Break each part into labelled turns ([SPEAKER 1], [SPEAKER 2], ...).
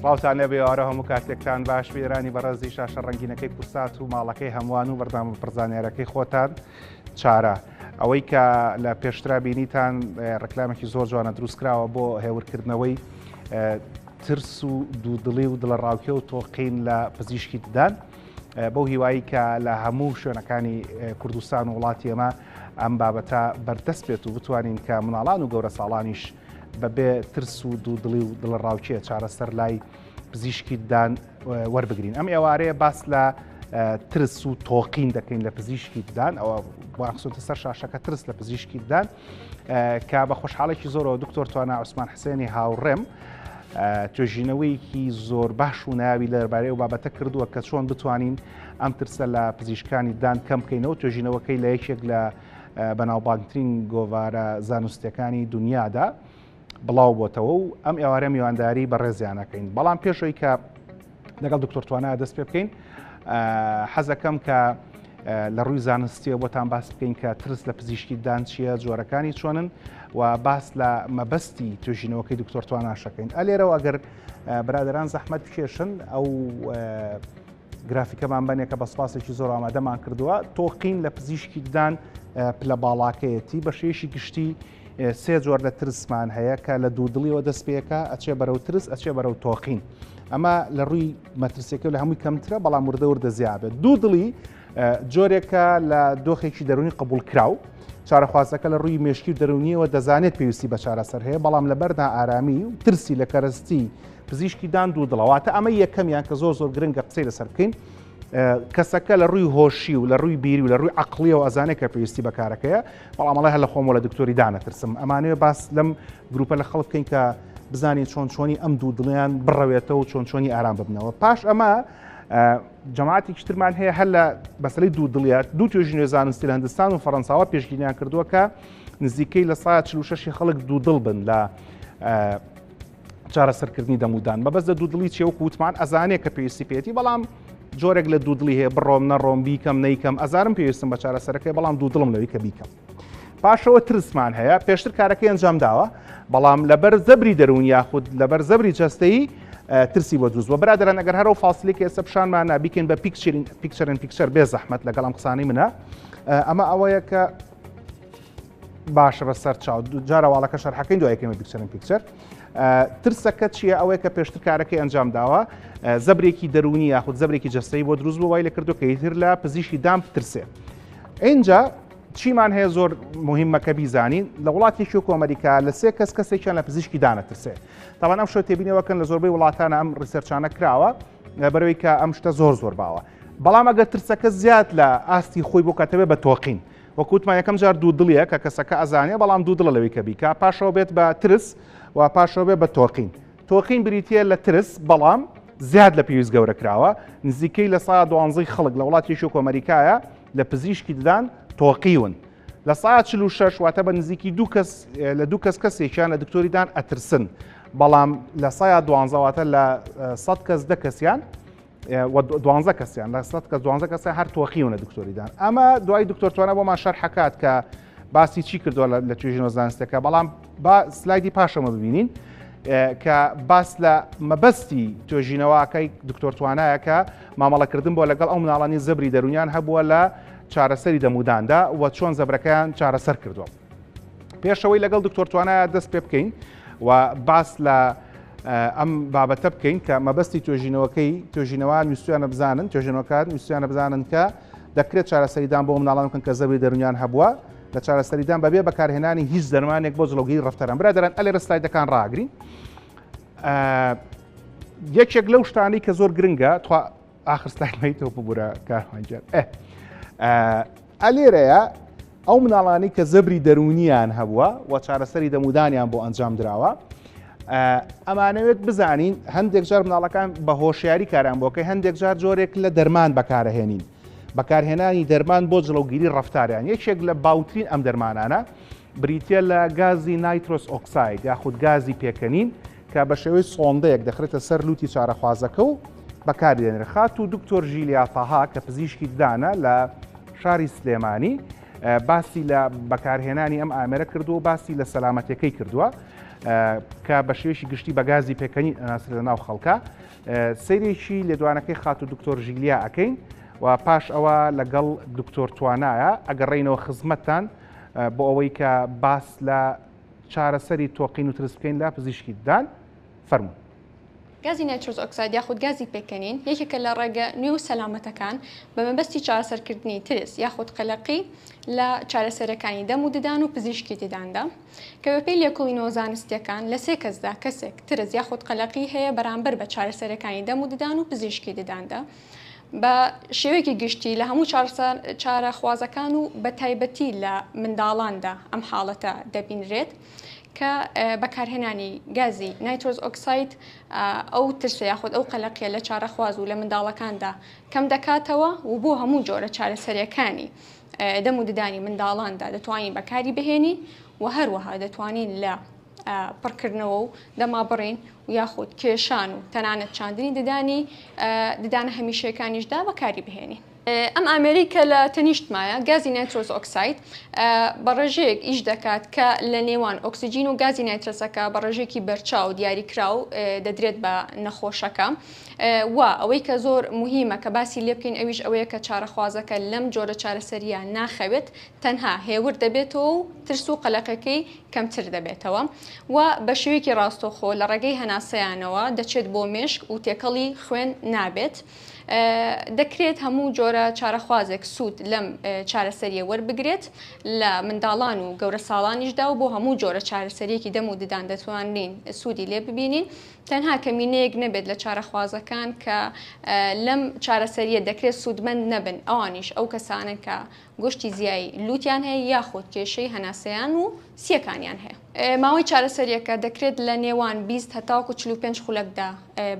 [SPEAKER 1] سڵاوتان لەبێوارە هەموو کاتێکتان باش وێرانی بەڕێزی شاشە ڕەنگینەکەی کورسات و ماڵەکەی هەمووان و بەردام پرزانێرەکەی خۆتان چارە ئەوەی کە لە پێشترا بینیتان ڕکلامێکی زۆر جوانە دروستکراوە بۆ هێورکردنەوەی ترس و دوودڵی و دڵە ڕاوکێ و تۆقین لە پزیشکی ددان بەو هیوایی کە لە هەموو شوێنەکانی کوردستان و وڵاتی ئێمە ئەم بابەتە بەردەست بێت و بتوانین کە مناڵان و گەورە ساڵانیش بەبێ ترس و دوودڵی و دڵە ڕاوکێ چارەسەر لای پزیشکی ددان وەربگرین. ئەم ئێوارەیە باس لە ترس و تۆقین دەکەین لە پزیشکی ددان ئەوە بۆخسوتە سەر شاشەکە ترس لە پزیشکی ددان کە بە خۆشحاڵێکی زۆرەوە دکتۆر توانە عوسمان حسێنی هاوڕێم توێژینەوەیەکی زۆر باش و ناوی لەربارەی و بابەتە کردووە کە چۆن بتوانین ئەم ترسە لە پزیشکانی ددان کەم بکەینەوە. توێژینەوەکەی لە یەکێک لە بەناوبانگترین گۆڤارە زانستیەکانی دنیادا بڵاو بۆتەوە و ئەم ئێوارە میوانداری بەڕێزیانەکەین. بەڵام پێشەوەی کە لەگەڵ دکتۆر توانە دەست پێ بکەین حەزەکەم کە لە ڕووی زانستیە بۆتان باس بکەین کە ترس لە پزیشکی ددان چییە، جۆرەکانی چۆنن و باس لە مەبەستی توێژینەوەکەی دکتۆر تواناشەکەین. ئەلێرەوە ئەگەر برادران زەحمەت بکێشن ئەو گرافیکەمان بەنێکە بە سپاسێکی زۆر ئامادەمان کردووە. تۆقین لە پزیشکی ددان پلە باڵاکەیەتی بە شێشی گشتی سێ جۆر لە ترسمان هەیە کە لە دوودڵیەوە دەست پێەکە ئەچێ بەرەو ترس ئەچێ بەرەو تۆقین. ئەمە لە ڕووی مەترسیەکە لە هەمووی کەمترە بەڵام وردە وردە زیابێت. دوودڵی جۆرێکە لە دۆخێکی دەرونی قبول کراو چارەخوازەکە لە ڕووی مێشکی دەرونیەوە دەزانێت پێویستی بە چارەسەر هەیە بەڵام لە بەردا ئارامی و ترسی لە کەرەستی پزیشکی ددان دوودڵەوەتە ئەمە یەکەمیان کە زۆر زۆر گرنگە قسەی لەسەر بکەین. کەسەکە لە ڕووی هۆشی و لە ڕووی بیری و لە ڕووی عەقڵیەوە ئەزانێت کە پێویستی بەکارەکەیە بەڵام ئەڵێ هەر لە خۆمەوە لە دکتۆری دانەترسم. ئەمانەیە باس لەم گروپە لە خەڵک بکەین کە بزانین چۆن چۆنی ئەم دوودڵیان بڕەوێتەوە و چۆن چۆنی ئارام ببنەوە. پاش ئەمە جەماعەتێکی ترمان هەیە هەر لە بەسەرەی دوودڵیات دوو توێژینەوەی زانستی لە هەندستان و فەڕەنساوە پێشبینیان کردووە کە نزیکەی لە 46 خەڵک دوودڵ بن لە چارەسەرکردنی دەمودان. بەبەست لە دوودڵی چێوەکو وتمان ئەزانێت کە پێویستی پێێتی بەڵام جۆرێک لە دوودڵی هەیە بڕۆم نەڕۆم بیکەم نەیکەم ئەزارم پێویستم بە چارەسەرەکەی بەڵام دوودڵم لەوەی کە بیکەم. پاشەوە ترسمان هەیە پێشتر کارەکەی ئەنجام داوە بەڵام لەبەر زەبری دەرون یاخود لەبەر زەبری جەستەیی ترسی بۆ دروست بووە. برادران ئەگەر هەرەو فاسیلێکی ئێستا پیشانمان بیکەین بە پیکچەر بێ زەحمەت لەگەڵ ئەم قسانەی منە ئەمە ئەوەیە کە باشە بەسەر چاو جارەواڵەکە شەرحەکەین دوایەکەمە پیکچەر ترسەکە چییە ئەوەیە کە پێشتر کارەکەی ئەنجام داوە زەبرێکی دەرونی یاخود زەبرێکی جەستەیی بۆ دروست بوو وای لە کردو کە ئیتر لە پزیشکی ددان بترسێ. اینجا چیمان هەیە زۆر مهمەکە بیزانین لە وڵاتێکی وەکو ئەمریکا لە سێ کەس کەسێکیان لە پزیشکی دانەترسێ. تاوان ئەم شتە تێبینەوەکەن لە زۆربەی وڵاتانە ئەم ڕیسەرچانە کراوە بەرەوەی کە ئەم شتە زۆر باوە. بەڵام ئەگەر ترسەکە زیاد لە ئاستی خۆی بۆ کاتەوێ بە تۆقین وەکوتمان یەکەم جار دوودڵیە کە کەسەکە ئەزانێ بەڵام دوودڵە لەوەی کە بیکە پاشەوە بێت بە ترس و پاشەوە بێت بە تۆقین. تۆقین بریتە لە ترس بەڵام زیاد لە پێویست گەورە کراوە نزیکەی لە 12 خەڵک لە وڵاتێکی وەکو ئەمریکایە لە پزیشکی ددان تۆقیون. لە 46 واتە بە نزیکی لە دوو کەس کەسێکیان لە دکتۆری ددان ئەترسن بەڵام لە 12 واتە لە 100 کەس 10 کەسیان 12 کەسیان لە 100 کەس 12 کەسیان هەر تۆقیون لە دکتۆری ددان. ئەمە دوای دکتۆر توانە بۆمان شەرحەکات کە باسی چی کردووە لە توێژینەوە زانستیەکە بەڵام با سلایدی پاشەمە ببینین کە باس لە مەبەستی توێژینەوەکەی دکتۆر توانایە کە مامەڵەکردن بۆ لەگەڵ ئەو مناڵانی زەبری دەرونیان هەبووە لە چارەسەری دەموداندا و چۆن زەبرەکەیان چارەسەر کردووە. پێشەوەی لەگەڵ دکتۆر توانایە دەست پێ بکەین و باس لە ئەم بابەتە بکەین کە مەبەستی توێژینەوە نووسیانە بزانن توێژینەوەکان نووسیانە بزانن کە دەکرێت چارەسەریدان بۆ مناڵان بکەن کە زەبری دەرونیان هەبووە لە چارەسەریدان بەبێ بەکارهێنانی هیچ دەرمانێک بۆ جڵەوگیری ڕەفتەران. برادران ئەلێرە سلایدەکان ڕاگرین. یەکێک لەو شتانەی کە زۆر گرنگە توا ئاخر سلایدمەیتەوە ببوورە کارمانجار ئەلێرەیە ئەو مناڵانی کە زەبری دەرونیان هەبووە و چارەسەری دەمودانیان بۆ ئەنجام درراوە ئەمانەوێت بزانین هەندێک جار مناڵەکان بە هۆشیاری کاران بۆکەی هەندێک جار جۆرێک لە دەرمان بەکارهێنین بەکارهێنانی دەرمان بۆ جڵەوگیری ڕەفتاریان. یەکێک لە باوترین ئەم دەرمانانە بریتە لە گازی نایترۆس ئۆکساید یاخود گازی پێکەنین کە بە شێوەی سۆندەیەک دەخرێتە سەر لوتی چارەخوازەکە و بەکاردێنێت. خات و دکتۆر ژیلیا تاها کە پزیشکی ددانە لە شاری سلێمانی باسی لە بەکارهێنانی ئەم ئامێرە کردو و باسی لە سەلامەتیەکەی کردووە کە بە شێوەیەکی گشتی بە گازی پێکەنی ئەناسرێتە ناو خەڵکە. سەیرێکی لێدوانەکەی خات و دکتۆر ژیگلیا ئەەکەین و پاش ئەوە لەگەڵ دکتۆر توانایە ئەگەڕێینەوە خزمەتتان بۆ ئەوەی کە باس لە چارەسەری تۆقین و ترس بکەین لە پزیشکیدان. فەرموون.
[SPEAKER 2] گازی نایترۆز ئۆکساید یاخود گازی پێکەنین یەکێکە لە ڕێگە نوێ و سەلامەتەکان بە مەبەستی چارەسەرکردنی ترس یاخود قەلەقی لە چارەسەرەکانی دەم و ددان و پزیشکی دداندا کە بەپێی لێکۆڵینەوە زانستیەکان لە سێ کەسدا کەسێک ترس یاخود قەلەقی هەیە بەرامبەر بە چارەسەرەکانی دەم و ددان و پزیشکی دداندا بە شێوەیەکی گشتی لە هەموو چارە خوازەکان و بە تایبەتی لە منداڵاندا ئەم حاڵەتە دەبینرێت کە بەکارهێنانی گازی نایترۆز ئۆکساید ئەو ترسە یاخود ئەو قەلەقیە لە چارەخواز و لە منداڵەکاندا کەم دەکاتەوە و بۆ هەموو جۆرە چارەسەریەکانی دەم و ددانی منداڵاندا دەتوانین بەکاری بهێنین و هەروەها دەتوانین لە پڕکردنەوە و دەمابڕین و یاخود کێشان و تەنانەت چاندنی ددانە هەمیشەکانیشدا بەکاری بهێنین. ئەم ئامریکا لە تەنیشتمایە گازی نایترۆز ئۆکساید بە ڕێژەیەک ئیش دەکات کە لە نێوان ئۆکسیجین و گازی نایترۆسەکە بە ڕێژێکی بەرچاو دیاریکراو دەدرێت بە نەخۆشەکە و ئەوەی کە زۆر مهمە کە باسی لێ بکەین ئەویش ئەوەیە کە چارەخوازەکە لەم جۆرە چارەسەریە ناخەوێت تەنها هێور دەبێتەوە و ترس و قەلەقەکەی کەمتر دەبێتەوە و بە شێوەیەکی ڕاستەوخۆ لە ڕێگەی هەناسەیانەوە دەچێت بۆ مێشک و تێکەڵی خوێن نابێت. دەکرێت هەموو جۆرە چارەخوازێک سوود لەم چارەسەریە وەربگرێت لە منداڵان و گەورە ساڵانیشدا و بۆ هەموو جۆرە چارەسەریەکی دەم و ددان دەتوانین سوودی لێ ببینین تەنها کەمینەیەک نەبێت لە چارەخوازەکان کە لەم چارەسەریە دەکرێت سوودمەند نەبن ئەوانیش ئەو کەسانە کە گۆشتی زیایی لوتیان هەیە یاخود کێشەی هەناسەیان و سیەکانیان هەیە. ماوەی چارەسەریەکە دەکرێت لە نێوان 20 هەتاوەکو 45 خولەکدا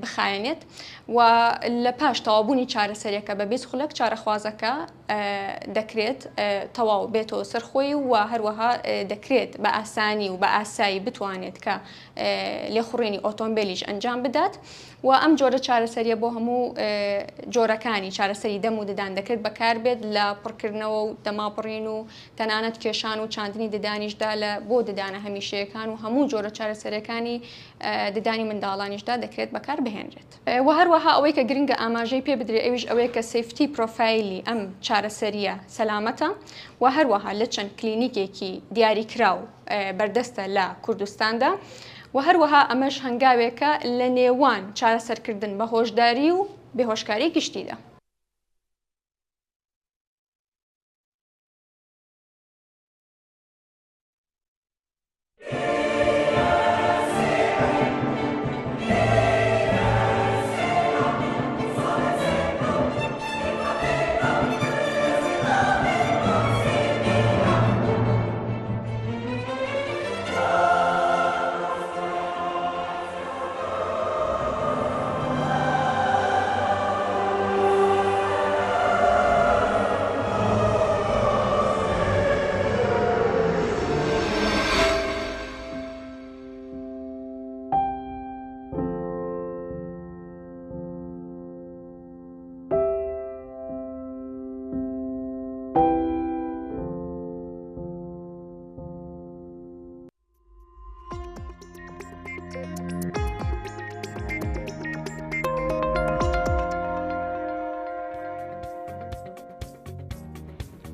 [SPEAKER 2] بخایێنێت و لە پاش تەوابوونی چارەسەریەکە بە 20 خولەک چارەخوازەکە دەکرێت تەواو بێتەوە سەرخۆی و هەروەها دەکرێت بە ئاسانی و بە ئاسایی بتوانێت کە لێخوڕێنی ئۆتۆمبیلیش ئەنجام بدات و ئەم جۆرە چارەسەریە بۆ هەموو جۆرەکانی چارەسەری دەم و ددان دەکرێت بەکاربێت لە پڕکردنەوە و دەماپڕین و تەنانەت کێشان و چاندنی ددانیشدا لە بۆ ددانە هەمیشەیەکان و هەموو جۆرە چارەسەرەکانی ددانی منداڵانیشدا دەکرێت بەکار بهێنرێت. و هەروەها ئەوەی کە گرنگە ئاماژەی پێ بدرێت ئەویش ئەوەیە کە سیفتی پرۆفایلی ئەم چارەسەریە سەلامەتە و هەروەها لە چەند کلینیکێکی دیاریکراو بەردەستە لە کوردستاندا و هەروەها ئەمەش هەنگاوێکە لە نێوان چارەسەرکردن بە هۆشداری و بێهۆشکاری گشتیدا.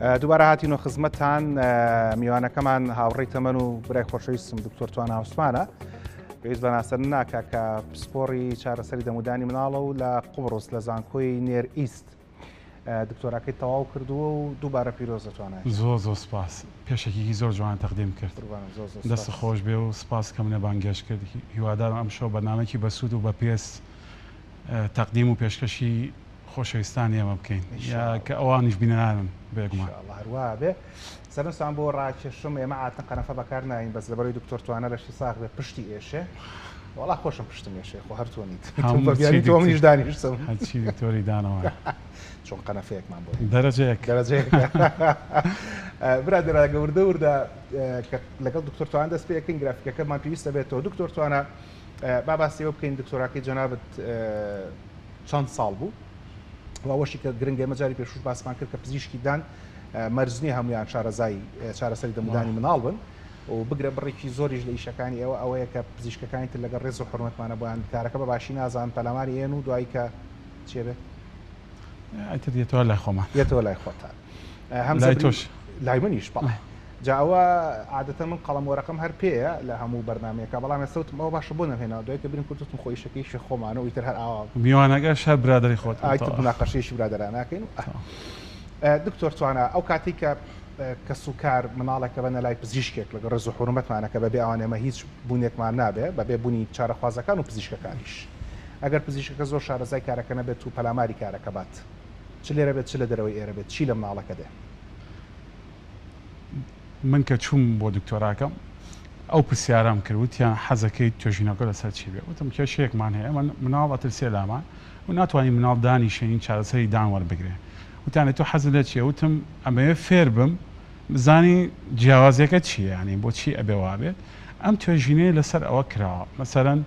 [SPEAKER 1] دووبارە هاتینۆ خزمەتتان میوانەکەمان هاوڕێی تەمەن و برای خۆشەویستم دکتۆر توانە عوسمانە پێویست بە ناسەر ناکە کە پسپۆڕی چارەسەری دەمودانی مناڵە و لە قوبڕۆس لە زانکۆی نێر ئیست دکتۆراکەی تەواو کردووە و دووبارە پیرۆز دەتوانێت.
[SPEAKER 3] زۆر سپاس پێشێکی زۆر جوان تەقدیم کرد دەست خۆش بێ و سپاس کەم لە بانگێش کرد هیوادارم ئەم شەو بەنامێکی بەسوود و بە پێست تەقدیم و پێشکەشی خۆشەویستانی ئێمە بکەین کە ئەوانیش بینەرانن بێگومان
[SPEAKER 1] هەروە بێ سەرنجتان بۆ ڕاکێشم ئێمە عادەتەن قەنەفە بەکار ناین بەس لەبەرەوەی دکتۆر توانە لەشی ساغ بێ پشتی ئێشێ وەڵا خۆشم پشتم ێشێ خۆ هەر تۆ نیت تۆ منیش دانیشتم
[SPEAKER 3] هەرچی دکتۆری دانەوە
[SPEAKER 1] چۆن قەنەفەیەکمان بۆ
[SPEAKER 3] دەرەجەیەک
[SPEAKER 1] برادرە گەوردە وردە کە لەگەڵ دکتۆر توان دەست پێکەین گرافیکەکەمان پێویستە بێتەوە دکتۆر توانە با باسیەوە بکەین دکتۆراکەی جەنابەت چەند ساڵ بوو ئەوەشی کە گرنگە مەجاری پێشوش باسمان کرد کە پزیشکی دان مەرجنی هەمویان شارەزایی چارەسەری دەمودانی مناڵ بن و بگرە بڕێکی زۆریش لە ئیشەکانی ئێوە ئەوەیە کە پزیشکەکانی تر لەگەڵ ڕێز و حرمەتمانە بۆیان کارەکە بە باشی نازان پەلاماری هێن و دوایی کە چێ بێ
[SPEAKER 3] ئەتر دێتەوە لای خۆمان
[SPEAKER 1] یێتەوە لای خۆتان
[SPEAKER 3] لای تۆش
[SPEAKER 1] لای منیش بەڵێ جاوە عادەتەن من قەڵەم وەرەقەم هەر پێەیە لە هەموو بەرنمەیەەکە بەڵام ئێستەوتم ئەوە باشە بۆ نەهێنەوە دوای کە برین کوردتم خۆیشەکەیشی خۆمانە و ئیتر هەر ئاوا
[SPEAKER 3] میوانەکە شە برادری خۆت
[SPEAKER 1] مناقەشەیەشی برادەران ناکەین دکتۆر توانە ئەو کاتی کە کەس و کار مناڵێکە بەنە لای پزیشکێک لەگە ڕێز و حرمەتمانەکە بەبێ ئەوانێمە هیچ بوونێکمان نابێ بەبێ بوونی چارەخوازەکان و پزیشکەکانیش ئەگەر پزیشکەکە زۆر شارەزای کارەکە نەبێت و پەلاماری کارەکە بات چ لێرە بێت چ لە دەرەوەی ئێرە بێت چی لە مناڵەکە دێ
[SPEAKER 3] من کە چووم بۆ دکتۆراکەم ئەو پرسیارام کردوتیان حەزەکەی توێژینەکە لەسەر چی بێ وتم کێشەیەکمان هەیە مناڵ ئەترسێ لامان و ناتوانانی مناڵ دانی شەین چارەسەری دان وەربگرێ وتانێت تۆ حەزت لە چیە وتم ئەمەیە فێر بم بزانی جیاوازیەکە چییە ینی بۆچی ئەبێ وابێت ئەم توێژینەیە لەسەر ئەوە کراوە مەسەرەن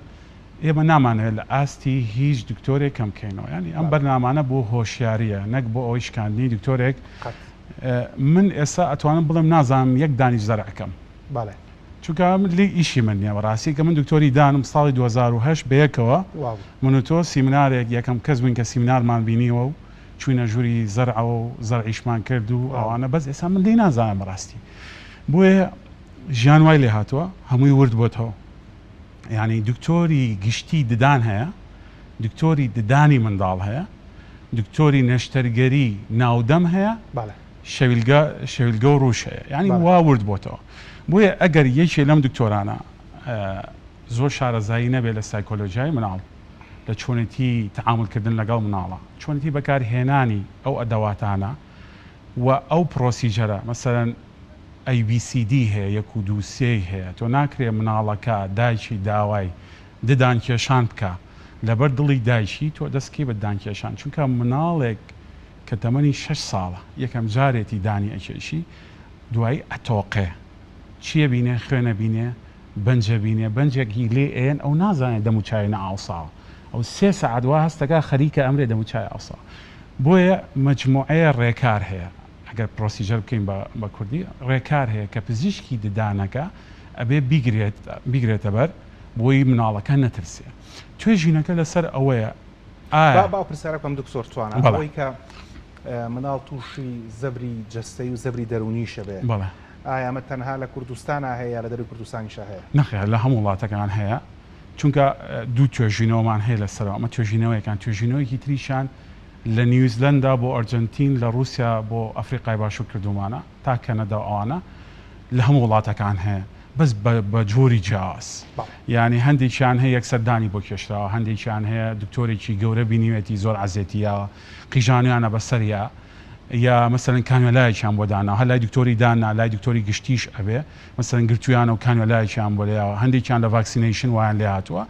[SPEAKER 3] ئێمە نامانەوێت لە ئاستی هیچ دکتۆرێک کەم بکەینەوە ینی ئەم بەرنامانە بۆ هۆشیاریە نەک بۆ ئەوەی شکاندنی دکتۆرێک من ئێستا ئەتوانم بڵم نازانم یەک دانیش زەرعەکەم چونکە لی ئیشی من نییە بەڕاستی کە من دکتۆری دانم ساڵی 2008 بەیەکەوە من و تۆ سیمینارێک یەکەم کەس بووین کە سیمینارمان بینیوە و چوینە ژووری زەرعەوە و زەرعیشمان کرد و ئەوانە بەس ئێستا من لی نازانم بەڕاستی بۆیە ژیان وای لێ هاتووە هەمووی ورد بۆتەوە یعنی دکتۆری گشتی ددان هەیە دکتۆری ددانی منداڵ هەیە دکتۆری نەشتەرگەری ناودەم هەیە شەویلگە و ڕوش هەیە ینی وا ورد بۆتەوە بۆیە ئەگەر یەکێ لەم دکتۆرانە زۆر شارەزایی نەبێت لە سایکۆلۆژیای مناڵ لە چۆنێتی تەعاملکردن لەگەڵ مناڵە چۆنێتی بەکارهێنانی ئەو ئەدەواتانە و ئەو پرۆسیجەرە مەسەرەن ABCD هەیە 1 و 2 3 هەیە تۆ ناکرێ مناڵەکە دایکی داوای ددان کێشان بکە لەبەر دڵی دایکی تۆ دەستکی بە دانکێشان چونکە مناڵێک کە تەمەنی 6 ساڵە یەکەم جارێتی دانی ئەکێشی دوایی ئەتۆقێ چییە بینێ خوێنە بینێ بەنجە بینێ بەنجێکی لێ ئێن ئەو نازانێت دەموچای نە ئاوساوە ئەو 3 سەعات وا هەستەکە خەریکە ئەمرێ دەموچای ئاوسا بۆیە مجموعەیە ڕێکار هەیە ئەگەر پرۆسیجەر بکەین بە کوردی ڕێکار هەیە کە پزیشکی ددانەکە ئەبێ بیگرێتە بەر بۆی مناڵەکە نەترسێ توێژینەکە لەسەر ئەوەیە
[SPEAKER 1] با پرسیارەکەم دکتۆر توانە ئەوەی کە مناڵ تووشی زەبری جەستەی و زەبری دەرونیشە بێ ئایا ئەمە تەنها لە کوردستانە هەیە لە دەروی کوردستانیشە هەیە
[SPEAKER 3] نەخێر لە هەموو وڵاتەکان هەیە چونکە دوو توێژینەوەمان هەیە لەسەرەوە ئەمە توێژینەوەیەکان توێژینەوەیکی تریشان لە نیوزلندا بۆ ئەرجنتین لە رووسیا بۆ ئەفریقای باشوور کردومانە تا کەنەدا ئەوانە لە هەموو وڵاتەکان هەیە بەس بە جۆری جیاواز یعنی هەندێکیان هەیە یەکسەردانی بۆ کێشراوە هەندێکیان هەیە دکتۆرێکی گەورە بینیوێتی زۆر عەزێتیە قیژانیانە بەسەریا یا مەسەرەن کانیۆلایەکیان بۆ دانا هەلای دکتۆری دانا لای دکتۆری گشتیش ئەبێ مەسەرەن گرتویانە و کانیۆلایەکیان بۆ لێەوە هەندێکیان لە ڤاکسینەیشن وایان لێ هاتووە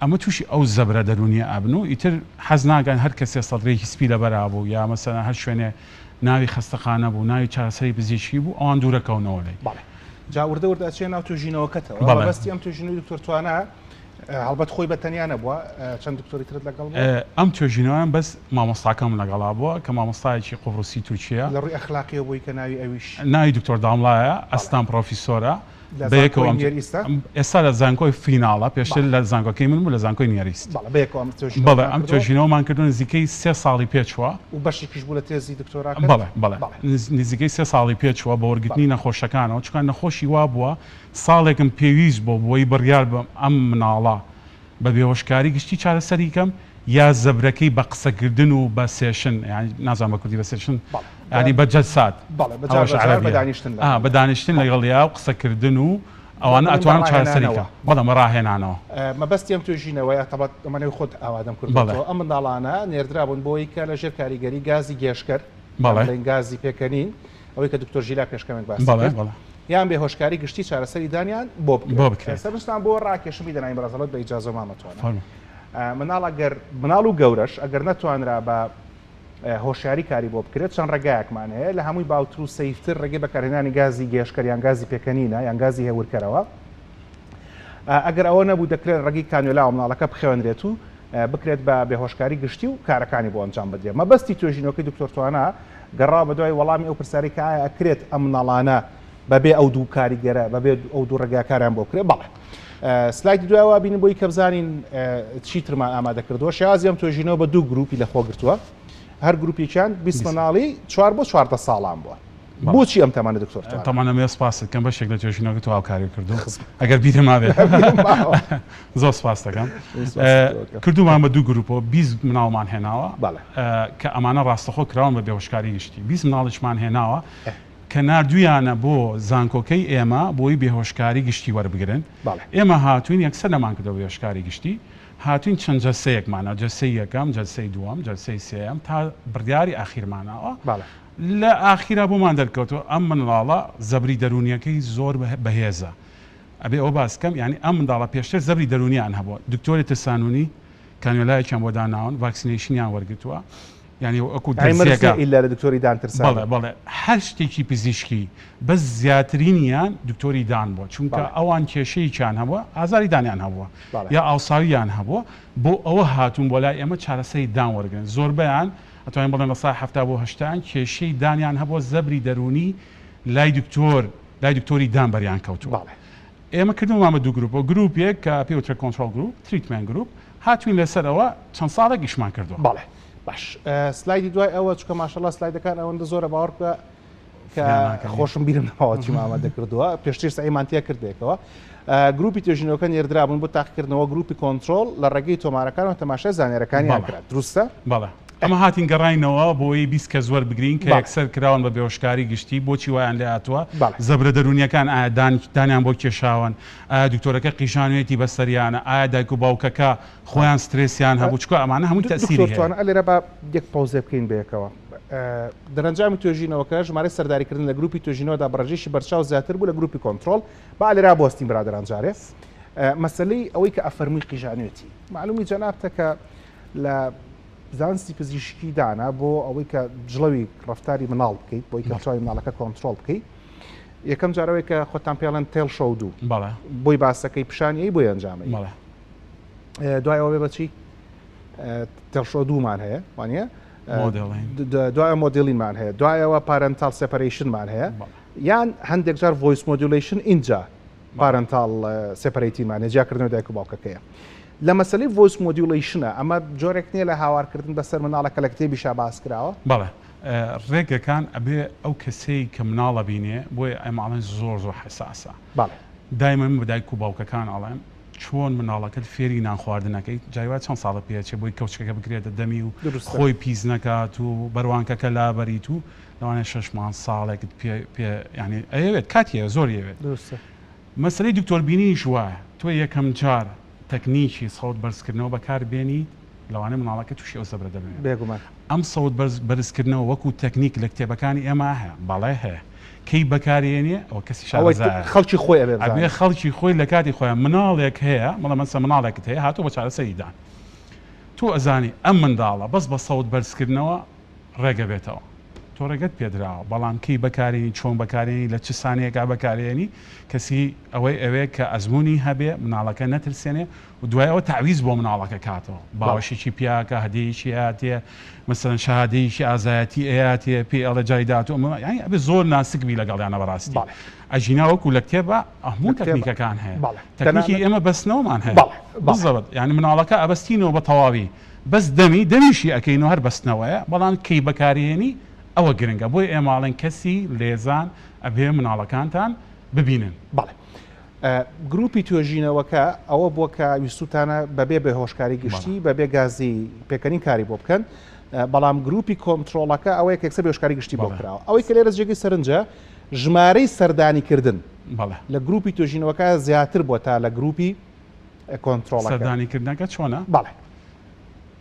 [SPEAKER 3] ئەمە تووشی ئەو زەبرە دەرونیە ئەبن و ئیتر حەز ناگەن هەر کەسێ سەدرێکی سپی لەبەرا بوو یا مەسەرەن هەر شوێنێ ناوی خەستەخانە بوو ناوی چارەسەری پزیشکی بوو ئەوان دوورەکەونەوە لێ
[SPEAKER 1] جاوردەورد ئەچێ ناو توێژینەوەکەتەوە بەستی ئەم توێژینەوەی دکتۆر توانە هەڵبەت خۆی بەتەنیا نەبووە چەند دکتۆری ترت لەگەڵ
[SPEAKER 3] ئەم توێژینەوەیان بەس مامۆستاکەم لەگەڵا بووە کە مامۆستایەکی قۆڕوسی تورکیا
[SPEAKER 1] لە ڕووی ئەخلاقیەوە بووی کە ناوی ئەویش
[SPEAKER 3] ناوی دکتۆر دامڵایە ئەستان پرۆفیسۆرە ئێستا لە زانکۆی فیناڵە پێشتر لە زانکۆکەی من بوو لە زانکۆی نیاریست بەڵێ ئەم توێژینەوەمان کردو نزیکەی 3 ساڵی پێچوە
[SPEAKER 1] و بەشێکیش بوو لە تێزی دکتۆراکە
[SPEAKER 3] بەڵێ نزیکەی 3 ساڵی پێچوە بە وەرگرتنی نەخۆشەکانەوە چونکە نەخۆشی وا بووە ساڵێکم پێویست بۆ بۆی بڕیار بم ئەم مناڵە بە بێهۆشکاری گشتی چارەسەری کەم یا زەبرەکەی بە قسەکردن و بە سێشن نازانم بە کوردی بە سێشن ینی بە جەلسات بە دانیشتن لەگەڵیا و قسەکردن و ئەوانە ئەتوانم چارەسەریکە بەڵام ڕاهێنانەوە
[SPEAKER 1] مەبەستی ئەم توێژینەوەی تەبەت ئەمانەوەی خۆت ئاوادەم کرد ئەم منداڵانە نێردرابوون بۆی کە لە ژێر کاریگەری گازی گێشکەر گازی پێکەنین ئەوەی کە دکتۆر ژیلا پێشکەمێک باس یان بێهۆشکاری گشتی چارەسەری دانیان بۆ بکرێت سەرنجتان بۆ ڕاکێشمی دەناین بەڕێزەڵەت بە ئیجازە مامەتوانە مناڵ و گەورەش ئەگەر نەتوانرا بە هۆشیاری کاری بۆ بکرێت چەند ڕێگایەکمان هەیە لە هەمووی باوتر و سەیفتر ڕێگەی بەکارهێنانی گازی گێشکەر یان گازی پێکەنینە یان گازی هێورکەرەوە ئەگەر ئەوە نەبوو دەکرێت ڕێگەی کانیۆلا و مناڵەکە بخێوەندرێت و بکرێت بە بێهۆشکاری گشتی و کارەکانی بۆ ئەنجام بدرێت مەبەستی توێژینەوەکەی دکتۆر توانە گەڕا بە دوای وەڵامی ئەو پرسیاری کە ئایا ئەکرێت ئەم مناڵانە بەبێ ئەو دوو کاریگەرە بەبێ ئەو دوو ڕێگاکاریان بۆ کرێ بەڵێ سلایدی دوایەوە بینن بۆی کە بزانین چیترمان ئامادە کردووە شێوازی ئەم توێژینەوە بە دوو گروپی لە خۆ گرتووە هەر گروپێکیان 20 منداڵی 4 بۆ 14 ساڵان بووە بۆچی ئەم تەمانە دکتۆر
[SPEAKER 3] تەمانە مێ سپاست دەکەم بەشێک لە توێژینەوەی تو هاوکاری کردو ئەگەر بیرم مابێت زۆر سپاس دەکەم کردومان بە دوو گروپەوە 20 مناڵمان هێناوە کە ئەمانە ڕاستەخۆ کراون بە بێهۆشکاری گشتی 20 مناڵیشمان هێناوە کە نردویانە بۆ زانکۆکەی ئێمە بۆی بێهۆشکاری گشتی وەربگرن ئێمە هاتوین یەکسەر نەمان کردەوە بێهۆشکاری گشتی هاتوین چەند جەلسەیەکمانە جەلسەی یەکەم جەلسەی دووەم جەلسەی سێەم تا بڕیاری ئاخیرمانەوە لە ئاخیرا بۆمان دەرکەوتەوە ئەم منداڵە زەبری دەرونیەکەی زۆر بەهێزە ئەبێ ئەوە باسکەم یعنی ئەم منداڵە پێشتر زەبری دەرونیان هەبووە دکتۆری ترسانونی کانیۆلایەکیان بۆ داناون ڤاکسینەیشنیان وەرگتووە یعنی ئەکو
[SPEAKER 1] لە دکتۆری دانترسان
[SPEAKER 3] بەڵێ هەر شتێکی پزیشکی بەس زیاترینیان دکتۆری دان بووە چونکە ئەوان کێشەیەکیان هەبووە ئازاری دانیان هەبووە یا ئاوساویان هەبووە بۆ ئەوە هاتوون بۆ لای ئێمە چارەسەری دان وەرگن زۆربیان ئەتوانین بڵێن لە سای 70 بۆ 80 کێشەی دانیان هەبووە زەبری دەرونی لای دکتۆری دان بەریان کەوتووە ئێمە کردومان بە دوو گروپەوە گروپێک کە پێوترە کۆنترۆل گروپ تریتمنت گروپ هاتوین لەسەرەوە چەند ساڵێک گشتمان کردووە
[SPEAKER 1] بەڵێ باش سلایدی دوای ئەوە چکە ماشەڵڵا سلایدەکان ئەوەندە زۆرە باوەڕ بکە کە خۆشم بیرم نەماوە چیم ئامادە کردووە پێشتر سەعیمانتیە کردێکەوە گروپی توێژینەوەکە نێردرابوون بۆ تاقیکردنەوە گروپی کۆنترۆل لە ڕێگەی تۆمارەکانەوە تەماشای زانیاریەکانیان کرد دروستە؟
[SPEAKER 3] بەڵێ ئەمە هاتین گەڕاینەوە بۆی 20 کە زۆر بگرین کە یەکسەر کراون بە بێهۆشکاری گشتی بۆچی وایان لێ هاتووە زەبرە دەرونیەکان ئایا دانیان بۆ کێشاون ئایا دکتۆرەکە قیشانوێتی بەسەریانە ئایا دایک و باوکەکە خۆیان سترێسیان هەبوو چکە ئەمانە هەمووی تەسیری هەیە
[SPEAKER 1] لێرە بە یەک پاوزێ بکەین بەیەکەوە دەرەنجامی توێژینەوەکە ژمارەی سەرداریکردن لە گروپی توێژینەوەدا بەڕێژێکی بەرچاو زیاتر بوو لە گروپی کۆنترۆل با لێرا بۆستین برادەرانجارێ مەسلەی ئەوەی کە ئەفەرمووی قیژانوێتی معلومی جەنابتە کە لە زانستی پزیشکی دانا بۆ ئەوەی کە جڵەوی ڕفتاری مناڵ بکەیت بۆی کە چاوی مناڵەکە کۆنترۆل بکەیت یەکەم جارەوەی کە خۆتان پێڵەن تێڵ شەو دوو بۆی باسەکەی پیشانیەی بۆی ئەنجامی دوایەوە بێ بەچی تێڵشۆ دوومان هەیە وانە دوایە مۆدیلینمان هەیە دوایەوە پارنتال سێپەرەیشنمان هەیە یان هەندێک جار ڤۆیس مۆدیولیشن اینجا پارنتال سێپەرەیتیمان هەیە جیاکردنەوەی دایک و باوکەکەیە لە مەسلەی ڤۆیس مۆدیولیشنە ئەمە جۆرێک نییە لە هاوارکردن بەسەر مناڵەکە لە کتێبیشا باس کراوە
[SPEAKER 3] بەڵێ ڕێگەکان ئەبێ ئەو کەسەی کە مناڵە بینێ بۆی ئەماڵێن زۆر حساسە دایمەن بە دایک و باوکەکان ئاڵێن چۆن مناڵەکەت فێری نان خواردنەکەی جایوا چەند ساڵە پێچێ بۆی کەوچەکە بکرێتە دەمی و خۆی پیس نەکات و بەروانکەکە لابەریت و لەوانێ 6 مانگ ساڵێکت ینی ئەوێت کاتیە زۆر ئەوێت مەسلەی دکتۆربینیش وایە تۆ یەکەم جار تەکنیکی سەوت بەرزکردنەوە بەکاربێنی لەوانە مناڵەکە تووشی ئەو زەبرە دەبێت
[SPEAKER 1] بێگومان
[SPEAKER 3] ئەم سەوت بەرزکردنەوە وەکو تەکنیک لە کتێبەکانی ئێمە هەیە بەڵێ هەیە کەی بەکارێنێ ئەوە کەسی
[SPEAKER 1] خەڵکی خۆی
[SPEAKER 3] ئەبێ خەڵکی خۆی لە کاتی خۆیان مناڵێک هەیە مەڵە مەسە مناڵێکت هەیە هاتۆ بە چارەسەریدان تۆ ئەزانی ئەم منداڵە بەس بە سەوت بەرزکردنەوە ڕێگە بێتەوە تۆ ڕێگەت پێدراوە بەڵام کەی بەکارێنی چۆن بەکارێنی لە چ سانەیەکا بەکارێنی کەسی ئەوەیە کە ئەزمموی هەبێ مناڵەکە نەترسێنێ و دوایەوە تعویز بۆ مناڵەکە کاتەوە باوەشێکی پیاکە هەدەیەکی ئاتێ مەسەن شادەیەکی ئازایەتی ئەیاتێ پێ ئەڵە جایدات و ینی ئەبێ زۆر ناسکبی لەگەڵیانە بەڕاستی ئەژیناوەکو لە کتێبە هەموو تەکنیکەکان هەیە تەکنیکی ئێمە بەستنەوەمان هەیە بزەوت ینی مناڵەکە ئەبەستینەوە بە تەواوی بەس دەمیشی ئەەکەین و هەر بەستنەوەیە بەڵام کەی بەکارێنی ئەوە گرنگە بۆی ئێماڵێن کەسی لێزان ئەبێ مناڵەکانتان ببینن
[SPEAKER 1] بەڵێ گروپی توێژینەوەکە ئەوە بووە کە ویستوتانە بەبێ بەهۆشکاری گشتی بەبێ گازی پێکەنین کاری بۆ بکەن بەڵام گروپی کۆنترۆڵەکە ئەوەیە کەکسە بێهۆشکاری گشتی بۆ کراوە ئەوەی کە لێرە جێگەی سەرنجە ژمارەی سەردانیکردن لە گروپی توێژینەوەکە زیاتر بووە تا لە گروپی کۆنترۆڵەکە
[SPEAKER 3] سەردانیکردنەکە چۆنە؟
[SPEAKER 1] بەڵێ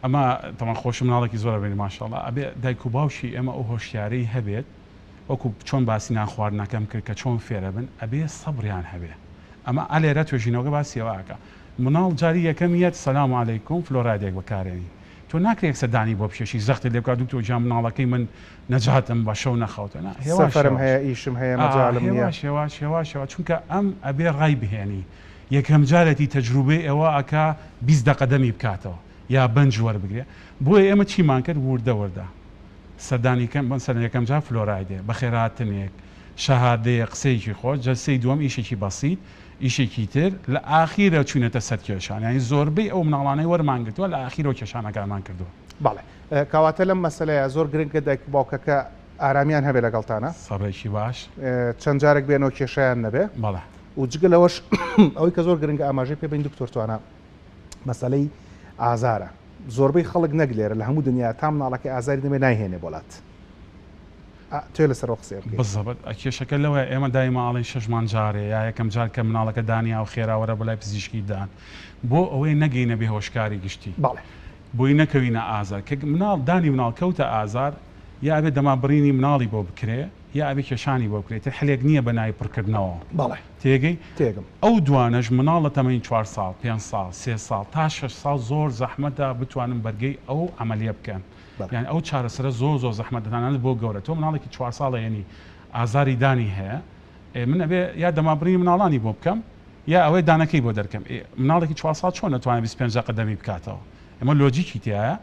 [SPEAKER 3] ئەمە تەمان خۆش مناڵێکی زۆر بێنی ماشاءڵڵا ئەبێ دایک و باوشی ئێمە ئەو هۆشیارەی هەبێت وەکو چۆن باسی نانخواردنەکەم کرد کە چۆن فێرە بن ئەبێ سەبریان هەبێ ئەمە ئالێرە توێژینەوەگە باسیەوەکە مناڵ جاری یەکەم یەت سەلام عەلەیکوم فلۆرایدێک بەکارێنی تۆ ناکرێت سەردانی بۆ پێشی زەختی لێ بکات دکتۆر جا مناڵەکەی من نەجاتم بە شەو نەخەوتە
[SPEAKER 1] سەفەرم هەیە ئیشم هەیە مەجاڵم نییە
[SPEAKER 3] شێواشەوە چونکە ئەم ئەبێ ڕای بهێنی یەکەم جارێتی تەجروبەی ئەوە ئەکا 20 دەقەدەمی بکاتەوە یا بنج وەربگرێ بۆیە ئێمە چیمان کرد وردە سەردانیکەم بەسەر یەکەم جار فلۆرایدێ بە خێراتنێک شەهادەیە قسەیەکی خۆش جەلسەی دووەم ئیشێکی بەسیط ئیشێکی تر لە ئاخیرە چوونەتە سەر کێشان یعنی زۆربەی ئەو مناڵانەی وەرمانگرتووە لە ئاخیرەوە کێشانەکانمان کردووە.
[SPEAKER 1] بەڵێ کەواتە لەم مەسەلەیە زۆر گرنگە دایک باوکەکە ئارامیان هەبێ لەگەڵتانە
[SPEAKER 3] سەبێکی باش
[SPEAKER 1] چەند جارێک بێنەوە کێشیان نەبێ
[SPEAKER 3] بەڵێ
[SPEAKER 1] و جگە لەوەش ئەوەی کە زۆر گرنگە ئاماژەی پێ بین دکتۆرتوانە مەسەلەی ئازارە زۆربەی خەڵک نەگلێرە لە هەموو دنیا تا مناڵەکەی ئازاری دەمێ نایهێنێ بۆڵات توێ لەسەر قسێ
[SPEAKER 3] بزەبەت کێشەکە لەوە ئێمە دایماڵی شەژمان جارێ یا یەکەم جار کە مناڵەکە دانیا و خێراوەرە بەلای پزیشکی دان بۆ ئەوەی نەگەینە بێهۆشکاری گشتی
[SPEAKER 1] بەڵێ
[SPEAKER 3] بۆی نەکەوینە ئازار کە مناڵ دانی مناڵ کەوتە ئازار یا ئەبێت دەمابڕینی مناڵی بۆ بکرێ یا ئەبێ کێشانی بۆ بکرێت هەلێک نییە بە نای پڕکردنەوە
[SPEAKER 1] بەڵێ
[SPEAKER 3] تێگەی
[SPEAKER 1] تێگەم
[SPEAKER 3] ئەو دوانەش مناڵ لە تەمەین 4 ساڵ 5 ساڵ 3 ساڵ تا 6 ساڵ زۆر زەحمەتە بتوانن بەرگەی ئەو عملیە بکەن یعنی ئەو چارەسەرە زۆر زەحمەتدانانت بۆ گەورە تۆ مناڵێکی 4 ساڵە یعنی ئازاری دانی هەیە من ئەبێ یا دەمابڕینی مناڵانی بۆ بکەم یا ئەوەی دانەکەی بۆ دەرکەم مناڵێکی 4 ساڵ چۆن نەتوانێت 25 قەدەمی بکاتەوە ئەمە لۆجیکی تایە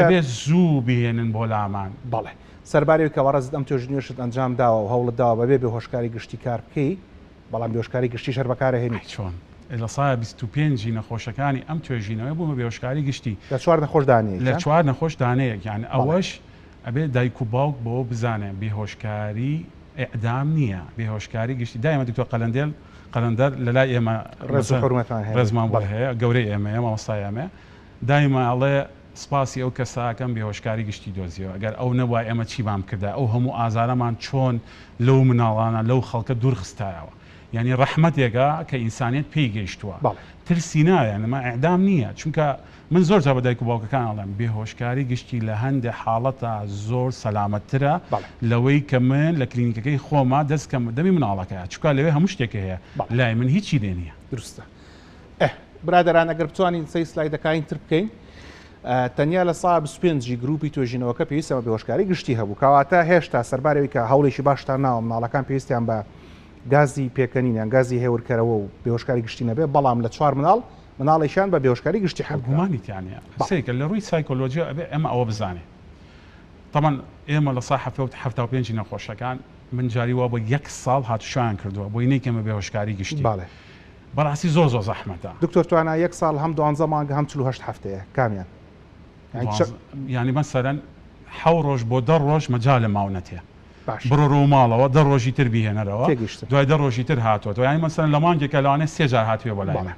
[SPEAKER 3] ئەبێ زوو بهێنن بۆ لامان
[SPEAKER 1] بەڵێ سەرباری کەوەڕەزت ئەم توێژنیێشت ئەنجام داوە و هەوڵت داوە بەبێ بێهۆشکاری گشتی کار بکەی بەڵام بێهۆشکاری گشتی شەر بەکارهێنی
[SPEAKER 3] چۆن لە سایە 25 نەخۆشەکانی ئەم توێژینەوەی بوومە بێهۆشکاری گشتی
[SPEAKER 1] لە 4 نەخۆش دانەیە
[SPEAKER 3] لە 4 نەخۆش دانەیەک یعنی ئەوەش ئەبێ دایک و باوک بۆ بزانێ بێهۆشکاری ئەعدام نییە بێهۆشکاری گشتی دایمە دکتۆر قەلەندەر لەلای ئێمە ڕێزمان بۆ هەیە گەورەی ئێمەیە مامۆستای ئێمە دایما ئەڵێ سپاسی ئەو کەساکەم بێهۆشکاری گشتی دۆزیەوە ئەگەر ئەو نەوای ئەمە چی بام کردە ئەو هەموو ئازارەمان چۆن لەو مناڵانە لەو خەڵکە دوور خستایەوە یعنی ڕەحمەتێکە کە ئینسانیت پێی گەیشتووە ترسی نایە نەما ئەعدام نییە چونکە من زۆر جا بە دایک و باوکەکان ئەڵێم بێهۆشکاری گشتی لە هەندێک حاڵەتە زۆر سەلامەتترە لەوەی کە من لە کلینیکەکەی خۆما دەستکەم دەمی مناڵەکەیە چونکە لەوێ هەموو شتێکە هەیە لای من هیچی لێ نییە
[SPEAKER 1] دروستە برادەران ئەگەر بتوانین سەی سلایدەکانی تر بکەین تەنیا لە سا 25 گروپی توێژینەوەکە پێویستەوە بێهۆشکاری گشتی هەبوو کەواتە هێشتا سەربارەوەی کە هەوڵێکی باشتان ناوە مناڵەکان پێویستیان بە گازی پێکەنینیان گازی هێورکەرەوە و بێهۆشکاری گشتی نەبێ بەڵام لە 4 مناڵیشان بە بێهۆشکاری گشتی
[SPEAKER 3] هەڵگومانیتیانە سێکە لە ڕووی سایکۆلۆژیا ئەبێ ئەمە ئەوە بزانێ طبعا ئێمە لە سا 75 نەخۆشەکان من جاری وا بۆ 1 ساڵ هاتوشیان کردووە بۆی نەیکەمە بێهۆشکاری گشتی بەڕاستی زۆر زەحمەتە
[SPEAKER 1] دکتۆر توانە 1 ساڵ هەم 12 مانگە هەم 48 هەفتەیە کامیان
[SPEAKER 3] ینی مەسەرەن 7 ڕۆژ بۆ 10 ڕۆژ مەجالە ماونەتێ بڕۆ ڕۆ ماڵەوە 10 ڕۆژی تر بهێنەرەوە دوای 10 ڕۆژی تر هاتووە ینی مەسەرەن لە مانگێکە لەوانێ 3 جار هاتووە بۆ لایمە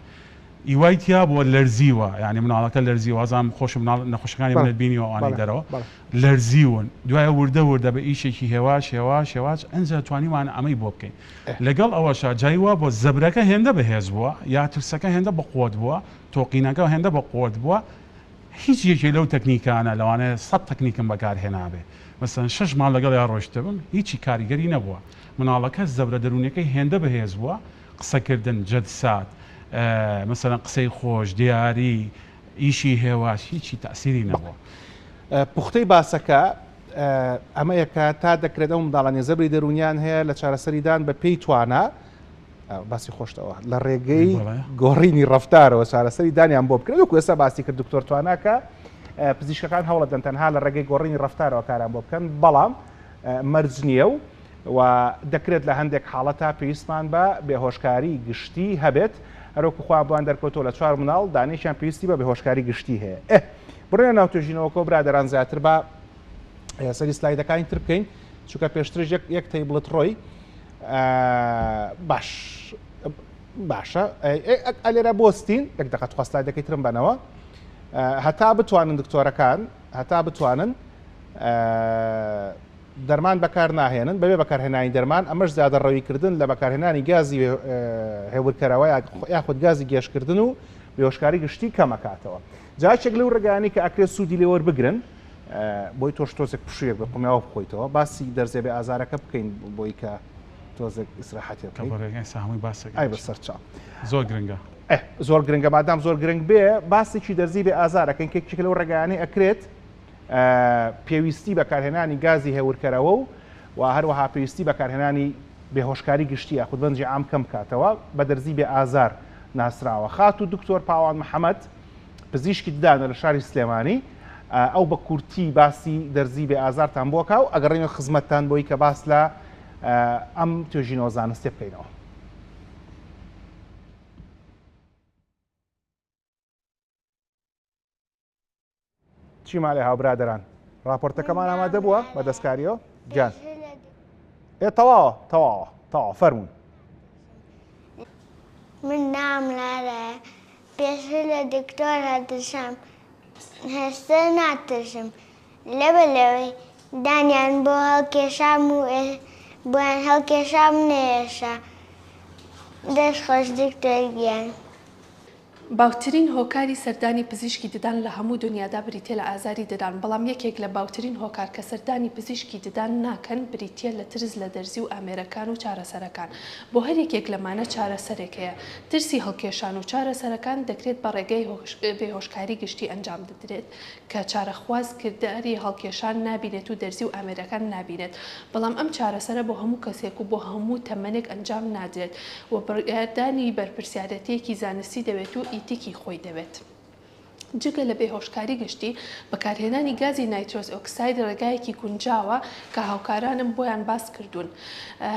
[SPEAKER 3] ئیوایتیا بۆ لەرزیوە ینی مناڵەکە لەرزیوە ئازام خۆش نەخۆشەکانی منت بینیەوە ئەوانەی دەرەوە لەرزیون دوایە وردە بە ئیشێکی هێواش ئەنجا توانیمان ئەمەی بۆ بکەین لەگەڵ ئەوەشا جای وا بۆ زەبرەکە هێندە بەهێز بووە یا ترسەکە هێندە بە قوت بووە تۆقینەکە هێندە بە قوت بووە هیچ یەکێ لەو تەکنیکانە لەوانەیە 100 تەکنیکم بەکارهێنابێ مەسەن 6 ماڵ لەگەڵ یا ڕۆشتە بم هیچی کاریگەری نەبووە مناڵەکە زەبرە دەرونیەکەی هێندە بەهێز بووە قسەکردن جەدسات مثلا قسەی خۆش دیاری ئیشی هێواش هیچی تەسیری نەبووە
[SPEAKER 1] پوختەی باسەکە ئەمە یەکە تا دەکرێت ئەو منداڵانی زەبری دەرونیان هەیە لە چارەسەریدان بە پێی توانە باسی خۆشتەوە لە ڕێگەی گۆڕینی ڕەفتارەوە چارەسەری دانیان بۆ بکرێت وەکو ئێستا باسی کرد دکتۆر تواناکە پزیشکەکان هەوڵە دەن تەنها لە ڕێگەی گۆڕینی ڕەفتارەوە کاران بۆ بکەن بەڵام مەرج نییە و دەکرێت لە هەندێک حاڵەتا پێویستمان بە بێهۆشکاری گشتی هەبێت هەروەکو خوا بۆیان دەرکەوتەوە لە 4 مناڵ دانیشیان پێویستی بە بێهۆشکاری گشتی هەیە بڕێنە ناو توێژینەوەکە برادەران زیاتر بە سەری سلایدەکانی تر بکەین چونکە پێشترش یەک تەیبڵت ڕۆی باشە ئەلێرە بۆستین یەک دقت خوا سلایدەکەی ترم بنەوە هەتا بتوانن دکتۆرەکان هەتا بتوانن دەرمان بەکار ناهێنن بەبێ بەکارهێنانی دەرمان ئەمەش زیادە ڕەویکردن لە بەکارهێنانی گازی هێورکەرەوە یاخود گازی گێشکردن و بێهۆشکاری گشتی کەمەکاتەوە جاچێک لەو ڕێگەیانی کە ئەکرێت سوودی لێوە بگرن بۆی تۆش تۆزێک پشوویەک بە قومیاوە بخۆیتەوە باسی دەرزێبێ ئازارەکە بکەین بۆی کە تۆزێک ئیسراحەتی بکەین بەسەر چاو
[SPEAKER 3] زۆر گرنگە
[SPEAKER 1] زۆر گرنگە مادام زۆر گرنگ بێ باسێکی دەرزی بێ ئازارەکەن کێکێک لەو ڕێگەیانەی ئەکرێت پێویستی بەکارهێنانی گازی هێورکەرەوە و هەروەها پێویستی بەکارهێنانی بێهۆشکاری گشتی یاخود بەنجی عام کەم بکاتەوە بە دەرزی بێ ئازار ناسراوە خات و دکتۆر پاوان محەممەد پزیشکی ددانە لە شاری سلێمانی ئەو بە کورتی باسی دەرزی بێ ئازارتان بۆکە و ئەگەڕێنە خزمەتتان بۆی کە باس لە ئەم توێژینەوە زانستی بکەینەوە. چی ماڵێ هاوبرادەران راپۆرتەکەمان ئامادە بووە بە دەستکاریەوە گیان تەواوە فەرموون.
[SPEAKER 4] من نام لارە پێشتر لە دکتۆر هەترشام هێستا ناترشم لەوەی دانیان بۆ هەڵکێشام و بۆیان هەڵکێشام نێشە دەست خۆش دکتۆر گیان.
[SPEAKER 5] باوترین هۆکاری سەردانی پزیشکی ددان لە هەموو دنیادا بریتە لە ئازاری ددان، بەڵام یەکێک لە باوترین هۆکار کە سەردانی پزیشکی ددان ناکەن بریتە لە ترس لە دەرزی و ئامێرەکان و چارەسەرەکان. بۆ هەر یەکێک لەمانە چارەسەرێک هەیە. ترسی هەڵکێشان و چارەسەرەکان دەکرێت بە ڕێگەی بێهۆشکاری گشتی ئەنجام دەدرێت کە چارەخواز کرداری هەڵکێشان نابینێت و دەرزی و ئامێرەکان نابینێت، بەڵام ئەم چارەسەرە بۆ هەموو کەسێک و بۆ هەموو تەمەنێک ئەنجام نادرێت و بڕیاردانی بەرپرسیارەتەیەکی زانستی دەوێت و ئیتیکی خۆی دەوێت. جگە لە بێهۆشکاری گشتی بەکارهێنانی گازی نایترۆس ئۆکساید ڕێگایەکی گونجاوە کە هاوکارانم بۆیان باس کردوون.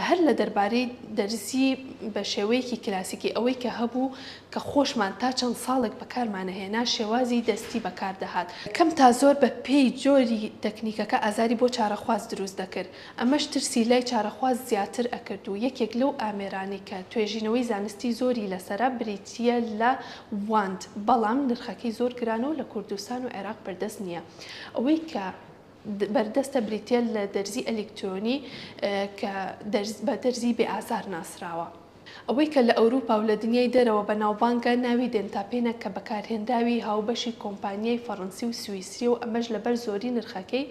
[SPEAKER 5] هەر لە دەربارەی دەرزی بە شێوەیەکی کلاسیکی ئەوەی کە هەبوو کە خۆشمان تا چەند ساڵێک بەکارمانەهێنا شێوازی دەستی بەکاردەهات. کەم تا زۆر بە پێی جۆری تەکنیکەکە ئازاری بۆ چارەخواز دروست دەکرد. ئەمەش ترسی لای چارەخواز زیاتر ئەکرد و یەکێک لەو ئامێرانی کە توێژینەوەی زانستی زۆری لەسرە بریتە لە واند، بەڵام نرخەکەی زۆر گرانەوە لە کوردستان و عێراق بەردەست نییە. ئەوەی کە بەردەستە بریتێل لە دەرزی ئەلکترۆنی کە بە دەرزی بێ ئازار ناسراوە. ئەوەی کە لە ئەوروپا و لە دنیای دەرەوە بە ناوبانگە ناوی دێنتاپێنە کە بەکارهێنداوی هاوبەشی کۆمپانیای فەڕەنسی و سوئیسری و ئەمەش لەبەر زۆری نرخەکەی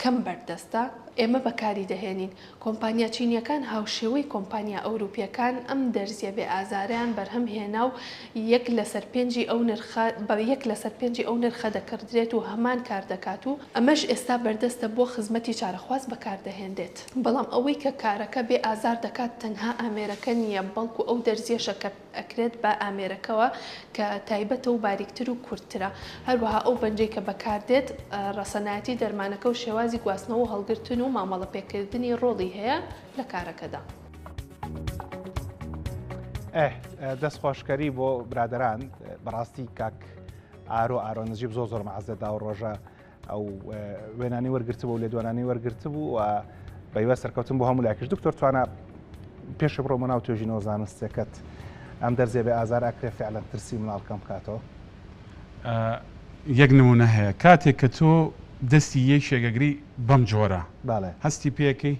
[SPEAKER 5] کەم بەردەستە ئێمە بەکاری دەهێنین. کۆمپانیا چینیەکان هاوشێوەی کۆمپانیا ئەوروپیەکان ئەم دەرزیە بێ ئازاریان بەرهەم هێنا و 1/5 ئەو نرخە دەکردرێت و هەمان کار دەکات و ئەمەش ئێستا بەردەستە بۆ خزمەتی چارەخواز بەکاردەهێنرێت. بەڵام ئەوەی کە کارەکە بێ ئازار دەکات تەنها ئامێرەکە نییە، بەڵکو ئەو دەرزیەشە کە ئەکرێت بە ئامێرەکەوە کە تایبەتە و باریکتر و کورتترە. هەروەها ئەو بەنجەی کە بەکاردێت ڕەسەنایەتی دەرمانەکە و شێوازی گواستنەوە و هەڵگرتن و مامەڵە پێکردنی ڕۆڵی هەیە لە کارەکەدا.
[SPEAKER 1] دەست خۆشکەری بۆ برادران بەڕاستی کاک ئارۆ نەجیب زۆر مەعەزەدا و ڕۆژە ئەو وێنانی وەرگرتبوو و لێدوانانی وەرگرتبوو و بەیوە سەرکەوتن بۆ هەموو لایکرد. دکتۆر توانە پێش بڕۆمە ناو توێژینەوە زانستێکت ئەم دەرزێ بێ ئازار ئەکرێ فعلەن ترسی مناڵکەم بکاتەوە.
[SPEAKER 3] یەک نمونە هەیە کاتێک کە تۆ دەستی یەک شێگەگری بەم جۆرە هەستی پێەکەی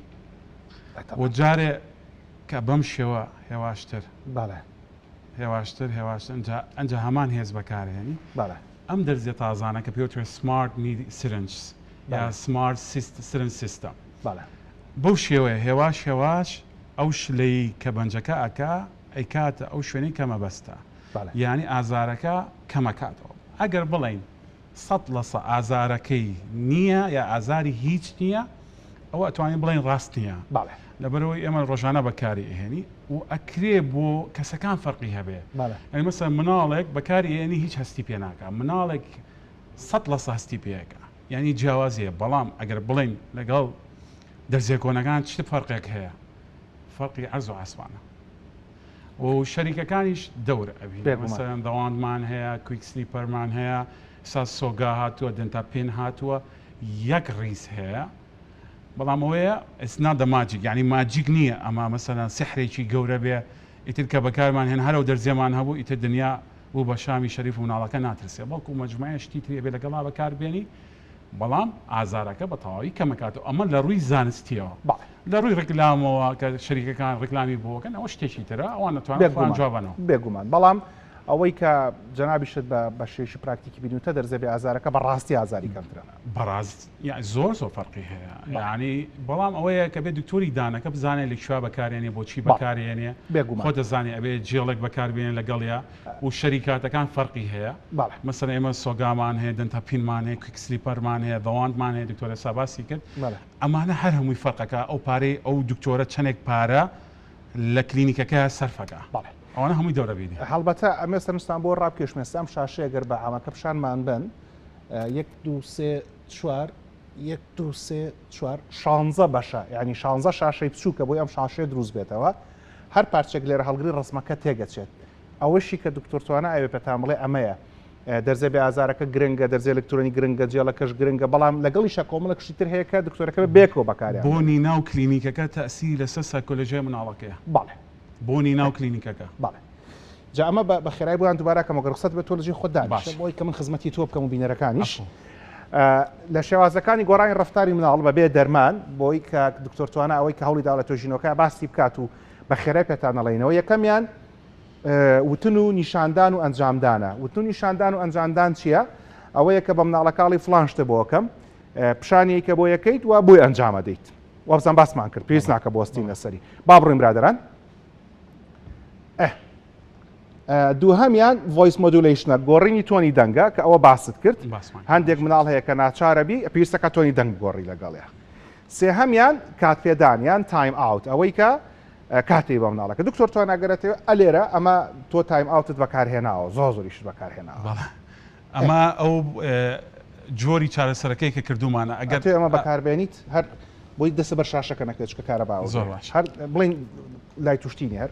[SPEAKER 3] بۆ جارێ کە بەم شێوە هێواشتر ئەنج هەمان هێز بەکارهێنی ئەم دەرزیە تازانە کە پێوتوێت سمارت سرنج یا سمارت سرنج سیستەم بەو شێوەیە هێواش ئەو شلەی کە بەنجەکە ئەکا ئەیکاتە ئەو شوێنەی کەمە بەستە یعنی ئازارەکە کەمەکاتەوە. ئەگەر بڵین 100% ئازارەکەی نییە یا ئازاری هیچ نییە ئەوە ئەتوانین بڵین ڕاست نییە لەبەرەوەی ئێمە ڕۆژانە بەکاری ئێنی و ئەکرێ بۆ کەسەکان فەرقی هەبێ. ئەی مەسەڵەن مناڵێک بەکاری ئێنی هیچ هەستی پێ ناکە، مناڵێک 100% هەستی پێەکە یعنی جیاوازیە، بەڵام ئەگەر بڵین لەگەڵ دەرزێکۆنەکان چ فەرقێک هەیە؟ فەرقی عەرز و ئاسمانە و شەریکەکانیش دەورە ئەبین. مەسەڵەن دەواندمان هەیە، کویک سلیپەرمان هەیە، سا سۆگا هاتووە، دەنتاپێن هاتووە، یەک ڕیز هەیە، بەڵام ئەوەیە ئەسنا دە ماجیک یعنی ماجیک نییە. ئەمە مەسەڵەن سحرێکی گەورە بێ ئیتر کە بەکارمان هێن هەرەو دەرزێمان هەبوو ئیتر دنیا بوو بە شامی شەریف و مناڵەکە ناترسێ، بەڵکو مەجموعە شتی ترێ بێ لەگەڵا بەکاربێنی، بەڵام ئازارەکە بە تەواوی کەمەکاتەوە. ئەمە لە ڕووی زانستیەوە، لە ڕووی ڕکلامەوە کە شەریکەکان ڕکلامی بۆکەن ئەوە شتێکی ترە، ئەوان نەتوانن جوابانەوە
[SPEAKER 1] بێگومان. بەڵام ئەوەی کە جەنابیشت بە شێشی پراکتیکی بینوتە دەرزێ بێ ئازارەکە بەڕاستی ئازاری کەمترە
[SPEAKER 3] بەڕاست زۆر فەرقی هەیە. یعنی بەڵام ئەوەیە کە بێ دکتۆری دانەکە بزانێت لە کوێ بەکارێنێ بۆچی بەکارێنێ خۆ دەزانێ ئەبێ جێڵێک بەکاربێنێ لەگەڵیا و شەریکاتەکان فەرقی هەیە. مەسەڵەن ئێمە سۆگامان هەیە، دەنتاپینمان هەیە، کویک سلیپەرمان هەیە، دەواندمان هەیە، دکتۆرە ساباسی کرد، ئەمانە هەر هەمووی فەرقەکە ئەو پارەی ئەو دکتۆرە چەندێک پارە لە کلینیکەکە سەرفەکە ئەوانە هەمووی دەورە بینی.
[SPEAKER 1] هەڵبەتە ئەمێ سەرنجستان بۆ ڕابکێشمێستام شاشەیە گەر بە ئامەکە پیشانمان بن 1 2 3 4 1 2 3 4 16 بەشە ینی 16 شاشەی بچووکە بۆی ئەم شاشەیە دروست بێتەوە هەر پارچێک لێرە هەڵگری ڕسمەکە تێگەچێت ئەوەشی کە دکتۆرتوانە ئەوێ پێتان بڵێ ئەمەیە دەرزێ بێ ئازارەکە گرنگە دەرزێ ئەلکترۆنی گرنگە جێڵەکەش گرنگە بەڵام لەگەڵیشە کۆمەڵێکشی تر هەیە کە دکتۆرەکە بێکەوە بەکاریان
[SPEAKER 3] بۆنی ناو کلینیکەکە تەسی لەسەر سایکۆلۆژیای مناڵەکەیە
[SPEAKER 1] بەڵێ
[SPEAKER 3] بۆنی ناو کلینیکەکە
[SPEAKER 1] بەڵێ جا ئەمە بە خێرای بۆیان دووبارەکەم ڕخسەت بە تۆلژی خۆدان بۆی کە من خزمەتی تۆ بکەم و بینەرەکانیش لە شێوازەکانی گۆڕانی ڕفتاری مناڵ بەبێ دەرمان بۆی کە دکتۆرتوانە ئەوەی کە هەوڵی دا لە تۆژینەکە باسی بکات و بە خێرای پێتانەڵێنەوە یەکەمیان وتن و نیشاندان و ئەنجامدانە وتن و نیشاندان و ئەنجامدان چییە؟ ئەوەیە کە بە مناڵەکاڵی فلانشتە بۆ یەکەم پیشانی کە بۆ یەکەیت و بۆی ئەنجامە دەیت وابزان باسمان کرد پێویست ناکە بۆستین لەسەری با بڕین برادران دووهەمیان ڤۆیس مۆدولیشنە گۆڕینی تۆنی دەنگە کە ئەوە باست کرد هەندێک مناڵ هەیە کە ناچارەبی پێویستەکە تۆنی دەنگ گۆڕی لەگەڵەیە سێهەمیان کاتپێدانیان تایم ئاوت ئەوەی کە کاتی بە مناڵەکە دکتۆرتوان ئەگەرێتەوە ئەلێرە ئەمە تۆ تایم ئاوتت بەکارهێناوە زۆریش بەکارهێناوە
[SPEAKER 3] ئەمە ئەو جۆری چارەسەرەکەی کە کردومانە ئەگەر
[SPEAKER 1] ئەمە بەکاربێنیت هەر بۆی دەسە بەر شاشەکە نەکەچکە کارە باوە
[SPEAKER 3] زۆر باش
[SPEAKER 1] هەر بڵین لای توشتینی هەر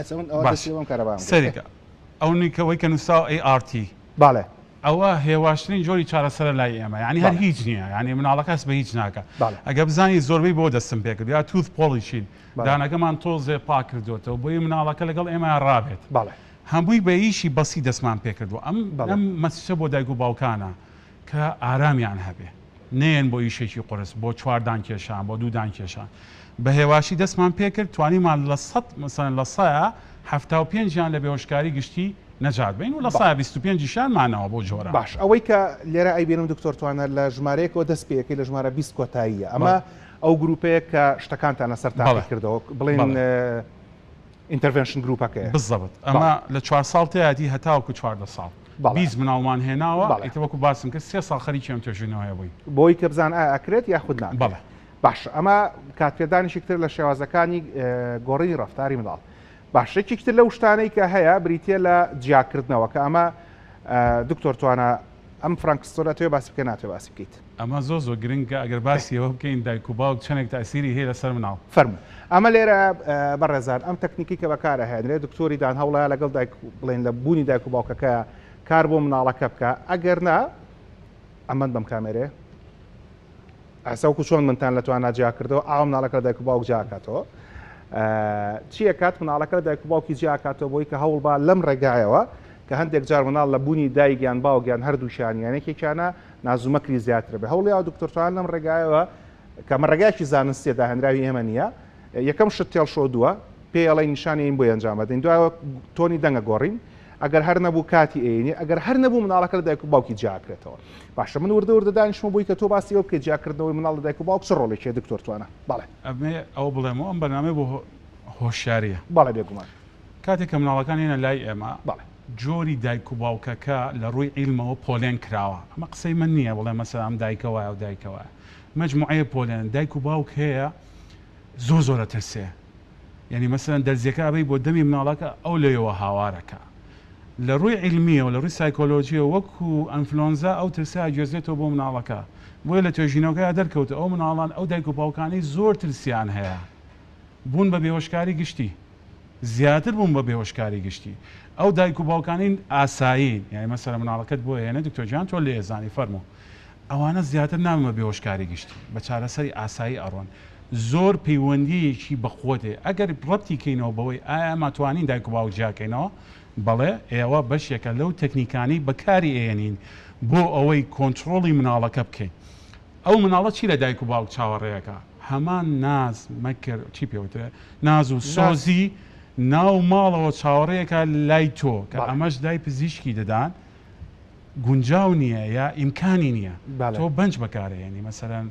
[SPEAKER 3] سەریکە ئەو نیکەوەی کە نووسا ART
[SPEAKER 1] باڵێ
[SPEAKER 3] ئەوە هێواشترین جۆری چارەسەرە لای ئێمە ینی هەر هیچ نییە ینی مناڵەکەس بە هیچ ناکە ئەگە بزانی زۆربەی بۆ دەستم پێ کرد یا تووت پۆلیشین دانەکەمان تۆزێ پا کردوێتەوە بۆی مناڵەکە لەگەڵ ئێمە ڕابێت هەمووی بە ئیشی بەسی دەستمان پێ کردووە ئەم مەسیچە بۆ دایک و باوکانە کە ئارامیان هەبێ نێن بۆ ئیشێکی قرس بۆ چواردان کێشان بۆ دوودان کێشان بە هێواشی دەستمان پێ کرد توانیمان لە 100 مەسەن لە 175 ژیان لە بێهۆشکاری گشتی نەجات بین و لە 125 شان مانەوە بۆ جۆرە
[SPEAKER 1] باش ئەوەی کە لێرە ئەیبێنم دکتۆرتوانە لە ژمارەیەکەوە دەست پێەکەی لە ژمارە 20 کۆتاییە ئەمە ئەو گروپەیە کە شتەکانتانە سەرتاڵ کردەوە بڵێن ئینتەرڤێنشن گروپەکەی
[SPEAKER 3] بزەبت ئەمە لە 4 ساڵ تیادی هەتاوکو 14 ساڵ 20 مناڵمان هێناوە ئیتەوەکو باسم کە 3 ساڵ خەریکی ئەم توێژینەوەی بووی
[SPEAKER 1] بۆی کە بزان ئاکرێت یاخود نان بەڵێ باش ئەمە کاتپێدانیشتر لە شێوازەکانی گۆڕینی ڕفتاری مناڵ باشێکی تر لەو شتانەی کە هەیە بریتە لە جیاکردنەوە کە ئەمە دکتۆرتوانە ئەم فرانکستۆرە توێ باسی بکە ناتوێ باسی بکەیت
[SPEAKER 3] ئەمە زۆ گرنگە ئەگەر باسیەوە بکەین دایک و باوک چەندێک تاسیری هەیە لەسەر مناڵ
[SPEAKER 1] فەرموو ئەمە لێرە بەڕێزان ئەم تەکنیکی کە بەکارە هێنرێت دکتۆری دان هەوڵە لەگەڵ دایک بڵێن لە بوونی دایک و باوکەکە کار بۆ مناڵەکە بکە ئەگەر نا ئەمەند بەم کامێرێ ئەسەوکو چۆن منتان لە توان ناجیا کردەوە ئاو مناڵەکە دایک و باوک جاکاتەوە چییە کات مناڵەکە دایک و باوکی جیاکاتەوە بۆی کە هەوڵ با لەم ڕێگایەوە کە هەندێک جار مناڵ لە بوونی دایکیان باوکیان هەردووشانیانێکێکیانە نازومەکری زیاتر بێ هەوڵی دکتۆرتوان لەم ڕێگایەوە کە مەڕێگایکی زانستیێدا هەنراوی ئێمە نییە یەکەم شت تێڵ شۆدووە پێ ئەڵی نیشانی این بۆی ئەنجامەدەین دوایەوە تۆنی دەنگە گۆڕین ئەگەر هەر نەبوو کاتی ئێنی ئەگەر هەر نەبوو مناڵەکە لە دایک و باوکی جیاکرێتەوە باشە من وردە دانیشمە بووی کە تۆ باسی ئەو بکە جیاکردنەوەی مناڵ لە دایک و باوک چ ڕۆڵێکی دکتۆرتوانە بەڵێ
[SPEAKER 3] ئەمێ ئەو بڵێمەوە ئەم بەنامە بۆ هۆشیاریە
[SPEAKER 1] بەڵێ بێگومان
[SPEAKER 3] کاتێک کە مناڵەکان هێنە لای ئێمە
[SPEAKER 1] بەڵێ
[SPEAKER 3] جۆری دایک و باوکەکە لە ڕووی عیلمەوە پۆلێن کراوە ئەمە قسەی من نییە بڵێ مەسەلا ئەم دایکەوەیە و دایکەوەیە مەجموعەیە پۆلێن دایک و باوک هەیە زۆرە ترسێ یعنی مەسەلا دەرزیەکە ئەبەی بۆ دەمی مناڵەکە ئەو لێەوە هاوارەکە لە ڕووی عیلمیە و لە ڕووی سایکۆلۆژیە وەکو ئەنفلۆنزا ئەو ترسا گوێزێتەوە بۆ مناڵەکە بۆیە لە توێژینەوەکە دەرکەوتە ئەو مناڵان ئەو دایک و باوکانی زۆر ترسیان هەیە بوون بە بێهۆشکاری گشتی زیاتر بوون بە بێهۆشکاری گشتی ئەو دایک و باوکانین ئاسایین یعنی مەسەلا مناڵەکەت بۆ هێنە دکتۆرجان تۆ لێ ئێزانی فەرموو ئەوانە زیاتر نامە بێهۆشکاری گشتی بە چارەسەری ئاسایی ئەڕۆن زۆر پەیوەندیەکی بەخۆتێ ئەگەر ڕەتی کەینەوە بەوەی ئایا ماتوانین دایک و باوک جیاکەینەوە بەڵێ ئێوە بەشێکە لەو تەکنیکانی بەکاری ئێنین بۆ ئەوەی کۆنتترۆڵی مناڵەکە بکەین ئەو مناڵە چی لە دایک و باوک چاوەڕێیەکە هەمان ناز مەکرد چی پێوترێ ناز و سۆزی ناو ماڵەوە چاوەڕێیەکە لای تۆ کە ئەمەش دای پزیشکی دەدان گونجاو نییە یا ئیمکانی نییە تۆ بەنج بەکارێنی مەسەرەن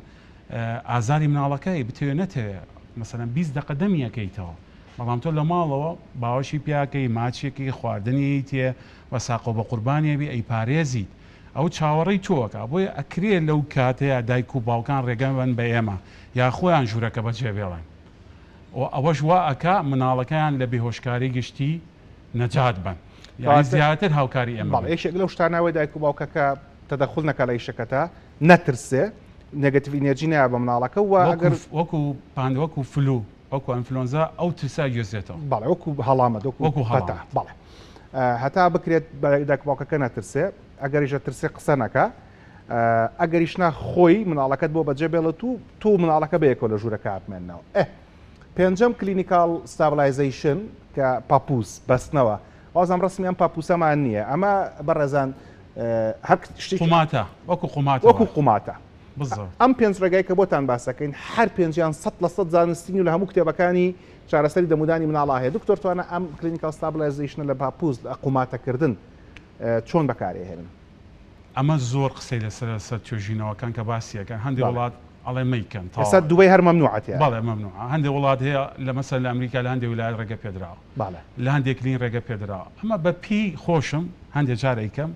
[SPEAKER 3] ئازاری مناڵەکەی بتوێ نەتەوێ مەسەرەن 20 دقە دەمیەکەیتەوە بەڵام تۆ لە ماڵەوە باوەشی پیاکەی ماچێکی خواردنی تێ وەساقۆ بە قوربانیەبی ئەی پارێزیت ئەو چاوەڕێی تۆکە بۆیە ئەکرێت لەو کاتەیە دایک و باوکان ڕێگەن بە ئێمە یا خۆیان ژوورەکە بەجێبێڵێن ئەوەش وا ئەکا مناڵەکەیان لە بێهۆشکاری گشتی نەجات بن یا زیاتر هاوکاری ئێمە
[SPEAKER 1] یەکێک لەو شتانەوەی دایک و باوکەکە تەدەخل نەکە لە ئیشەکەتە نەترسێ نگاتیڤ ئینەرجی نایە بە مناڵەکە و ئەگەر
[SPEAKER 3] وەکو وەکو فلو وەکو ئەنفلۆنزا ئەو ترسا گوێزێتەوە
[SPEAKER 1] بەڵێ وەکو هەڵامە وەکو هەتا بەڵێ هەتا بکرێت داکباوکەکە نەترسێ ئەگەریشە ترسێ قسە نەکە ئەگەریشنا خۆی مناڵەکەت بۆ بەجێ بێڵێت و تو مناڵەکە بەیەکەوە لە ژوورەکە بمێننەوە پێنجەم کلینیکال ستابلایزیشن کە پاپوس بەستنەوە وازم ڕسمیان پاپوسەمان نییە ئەمە بەڕێزان هەر شتێکی وەکو قوماتە ئەم پێنج ڕێگای کە بۆتان باسەکەین هەر پێنجیان 100% زانستنی و لە هەموو کتێبەکانی چارەسەری دەمودانی مناڵە هەیە دکتۆر توانە ئەم کلینیکال ستابلایزیشنە لە پاپوس قوماتەکردن چۆن بەکارهێنن
[SPEAKER 3] ئەمە زۆر قسەی لەسەر توێژینەوەکان کە باسیەکەن هەندێک وڵات ئەڵێ مەیکەن
[SPEAKER 1] ئێستا دوای هەر مەمنوعەتە
[SPEAKER 3] بەڵێ مەمنوع هەندێک وڵات هەیە لە مەسەر لە ئەمریکا لە هەندێک ویلایەت ڕێگە پێدراوە لە هەندێک لین ڕێگە پێدراوە ئەمە بە پی خۆشم هەندێک جار ئەیکەم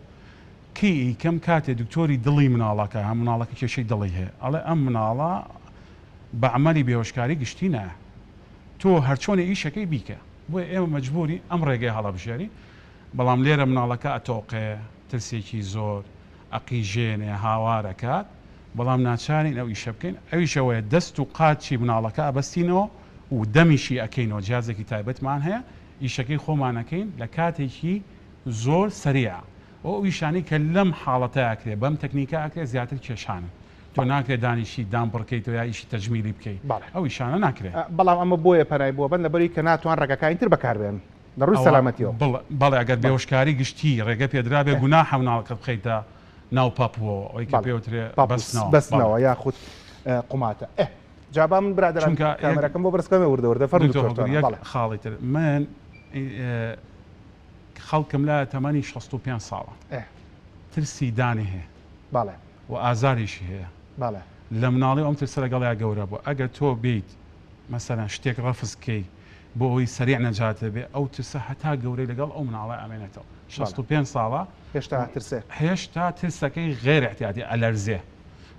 [SPEAKER 3] ئیکەم کاتێ دکتۆری دڵی مناڵەکە هەم مناڵەکە کێشەی دڵی هەیە ئەڵێ ئەم مناڵە بە عمەلی بێهۆشکاری گشتی نایە تۆ هەرچۆنێ ئیشەکەی بیکە بۆیە ئێمە مەجبوری ئەم ڕێگەی هەڵەبژێری بەڵام لێرە مناڵەکە ئەتۆقێ ترسێکی زۆر ئەقیژێنێ هاوارەکات بەڵام ناچارین ئەو ئیشە بکەین ئەویشەوەیە دەست و قاچی مناڵەکە ئەبەستینەوە و دەمیشی ئەکەینەوە جیازێکی تایبەتمان هەیە ئیشەکەی خۆمانەکەین لە کاتێکی زۆر سریع ئەو ئیشانی کە لەم حاڵەتەیەکرێ بەم تەکنیکە ئەکرێ زیاتر کێشانن تۆ ناکرێت دانیشی دام بڕکەیتەوە یا ئیشی تەجمیلی بکەیت ئەو ئیشانە ناکرێت
[SPEAKER 1] بەڵام ئەمە بۆیە پەنای بووە بن لەبەری کە ناتوان ڕێگەکانی تر بەکاربێن لە ڕووی سەلامەتیەوە
[SPEAKER 3] بەڵێ ئەگەر بێهۆشکاری گشتی ڕێگە پێدرا بێ گوناحە مناڵەکە بخەیتە ناو پاپوەوە ئەوەی کە پێوترێ
[SPEAKER 1] بەستنەوە یاخود قوماتە جابا من برادران کامێرەکەم بۆ بەرزکەمێ وردەوردە
[SPEAKER 3] فەرموو خاڵی تر من خەڵکم لە تەمەنی 65 ساڵە ترسی دانی هەیە
[SPEAKER 1] باڵێ
[SPEAKER 3] و ئازاریشی هەیە
[SPEAKER 1] باڵێ
[SPEAKER 3] لە مناڵی ئەم ترسە لەگەڵیا گەورە بوو ئەگەر تۆ بیت مەسەرەن شتێک ڕەفزکەی بۆ ئەوی سریع نەجاتە بێ ئەو ترسە هەتا گەورەی لەگەڵ ئەو مناڵی ئەمێنێتەوە 65 ساڵە هێشتا ترسەکەی غێر احتیاطی ئەلەرزێ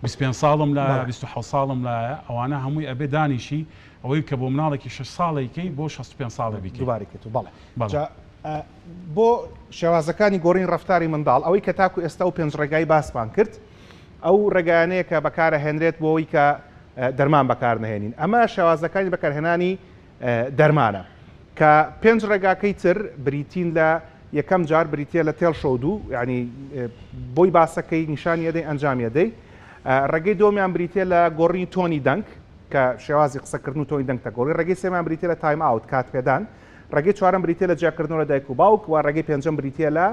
[SPEAKER 3] 25 ساڵم لە 26 ساڵم لایە ئەوانە هەمووی ئەبێ دانیشی ئەوەی کە بۆ مناڵێکی 6 ساڵێکی بۆ 65 ساڵە بیکەیت
[SPEAKER 1] دووبارێکێت و بەڵێ بۆ شێوازەکانی گۆڕین ڕەفتاری منداڵ ئەوەی کە تاکو ئێستا و پێنج ڕێگای باسمان کرد ئەو ڕێگانەیە کە بەکارە هێنرێت بۆ ئەوەی کە دەرمان بەکار نهێنین ئەمە شێوازەکانی بەکارهێنانی دەرمانە کە پێنج ڕێگاکەی تر بریتین لە یەکەم جار بریتە لە تێڵ شەودوو یعنی بۆی باسەکەی نیشانی ئەدەی ئەنجامی ئەدەی ڕێگەی دۆمیان بریتە لە گۆڕی تۆنی دەنگ کە شێوازی قسەکردن و تۆنی دەنگ تەگۆڕی ڕێگەی سێمان بریتە لە تایم ئاوت کات پێدان ڕێگەی چوارم بریتە لە جیاکردنەوە لە دایک و باوک و ڕێگەی پێنجەم بریتە لە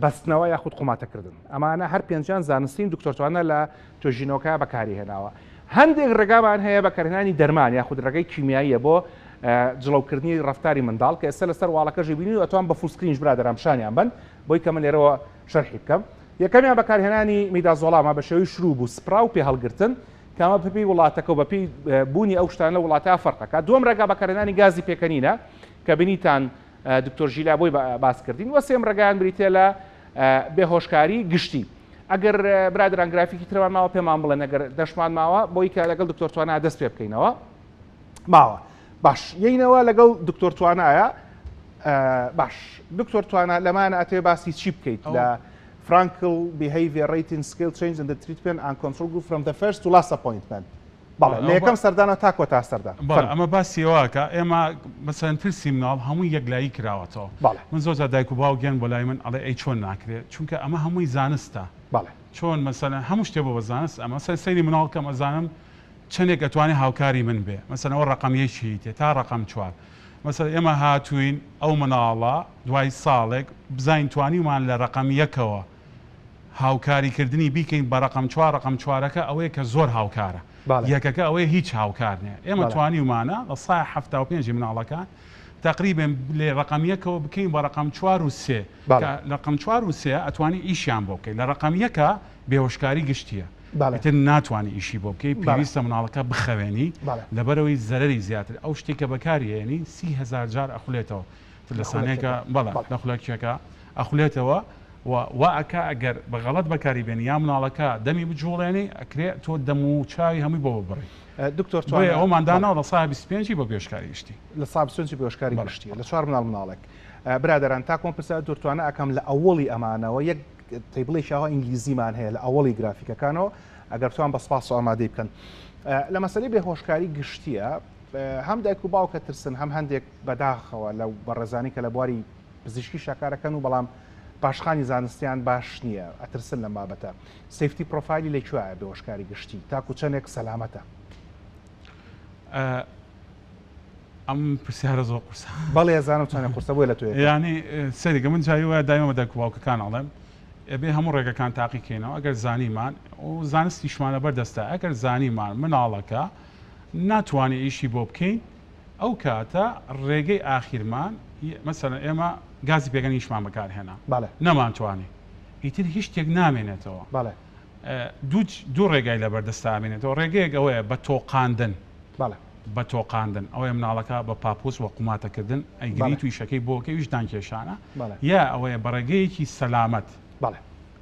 [SPEAKER 1] بەستنەوە یاخود قوماتەکردن ئەمانە هەر پێنجیان زانستین دکتۆرتوانە لە توێژینەوەکە بەکاری هێناوە هەندێک ڕێگامان هەیە بەکارهێنانی دەرمان یاخود ڕێگەی کیمیاییە بۆ جڵەوکردنی ڕەفتاری منداڵ کە ئێستا لەسەر واڵەکەژی بینی و ئەتوان بە فولسکرینش برادەرام شانیان بن بۆی کە من لێرەوە شەرحی بکەم یەکەمیان بەکارهێنانی میدازۆڵامە بە شێوەی شروب و سپرا و پێ هەڵگرتن کامە پێی وڵاتەکە و بەپی بوونی ئەو شتانە وڵاتە فەرقەکە دووەم ڕێگا بەکارهێنانی گازی پێکەنینە کە بینیتان دکتۆر ژیلا بۆی باس کردین وە سێم ڕێگایان بریتێ لە بێهۆشکاری گشتی ئەگەر برادران گرافیکی ترمان ماوە پێمان بڵێن ئەگەر دەشمان ماوە بۆی کە لەگەڵ دکتۆرتوانە دەست پێ بکەینەوە ماوە باش یینەوە لەگەڵ دکتۆرتوانایە باش دکتۆرتوانە لەمانە ئەتێ باسی چی بکەیت لە Frankel behavior rating scale change in the treatment and control group from the first to last appointment. بەڵێ لە یەکەم سەردانە تاکوە تا سەردان
[SPEAKER 3] ئەمە باسیەوەکە ئێمە مەسەن ترسی مناڵ هەمووی یەکلایی کراوەتەوە من زۆر دایک و باوگیان بۆ لای من ئەڵێ ئەی چۆن ناکرێت چونکە ئەمە هەمووی زانستە چۆن مەسەن هەموو شتێ بۆ بە زانست ئەمە سەیری مناڵکەم ئەزانم چندێک ئەتوانێت هاوکاری من بێ مەسەن ئەوە ڕقەمیەکی تێ تا ڕقم چوار مەسەن ئێمە هاتوین ئەو مناڵە دوای ساڵێک بزین توانیمان لە ڕقم یەکەوە هاوکاریکردنی بیکەین بە ڕقم چوار ڕقم چوارەکە ئەوەیە کە زۆر هاوکارە یەکەکە ئەوەیە هیچ هاوکار نیە ئێمە توانیمانە لە سای 75 مناڵەکان تقریبا لێ ڕقم یەکەوە بکەین بە ڕقم 4 و 3 لە ڕقم 4 و 3 ئەتوانی ئیشیان بۆ بکەین لە ڕقم یەکە بێهۆشکاری گشتیە تر ناتوانانی ئیشی بۆ بکەی پێویستە مناڵەکە بخەوێنی لەبەرەوەی زەرری زیاتر ئەو شتێکە بەکارهێنی 30,000 جار ئەخولێتەوە لەسانەیەکە بەڵێ لە خولەکێکە ئەخولێتەوە وەکە ئەگەر بەغەڵەت بەکاری بێنی یا مناڵەکە دەمی بجوڵێنی ئەکرێت تۆ دەم و چاوی هەمووی بۆ بڕی
[SPEAKER 1] دکتۆر
[SPEAKER 3] ئەوماندانەوە لە سا 25 بۆ پێشکاری گشتی
[SPEAKER 1] لە سا 25 پێشکاری گشتی لە 4 مناڵێک برادران تاکۆم پرسا دکتۆرتوانە ئەکەم لە ئەوڵی ئەمانەوە یەک تیبڵی شاوە ئینگلیزیمان هەیە لە ئەوڵی گرافیکەکانەوە ئەگەر توان بە سپاس و ئامادەی بکەن لە مەسەلەی بێهۆشکاری گشتیە هەم دایک و باوکە ترسن هەم هەندێک بەداخەوە لەو بەڕێزانی کە لە بواری پزیشکی شاکارەکەن و بەڵام پاشخانی زانستیان باش نییە ئەترسن لەم بابەتە سیفتی پرۆفایلی لەکوێیە بێهۆشکاری گشتی تاکو چەندێک سەلامەتە
[SPEAKER 3] ئەم پرسیارە زۆر قورسە
[SPEAKER 1] بەڵێ زانم چەندێک قورسە بۆی لە توێ
[SPEAKER 3] ینی سەریگە من جایی وایە دایمە دایک و باوکەکان ئەڵێم ئەبێ هەموو ڕێگەکان تاقیکەینەوە ئەگەر زانیمان و زانستیشمانە بەردەستە ئەگەر زانیمان مناڵەکە ناتوانێت ئیشی بۆ بکەین ئەو کاتە ڕێگەی ئاخیرمان مەسەلەن ئێمە گازی پێگەنیشمان بەکارهێنا نەمانتوانی ئیتر هیچ شتێک نامێنێتەوە دوو ڕێگای لە بەردەستا ئامێنێتەوە ڕێگەیەک ئەوەیە بە تۆقاندن بە تۆقاندن ئەوەیە مناڵەکە بە پاپۆس وە قوماتەکردن ئەیگری توی شەکەی بۆکە ویشدان کێشانە یا ئەوەیە بە ڕێگەیەکی سەلامەت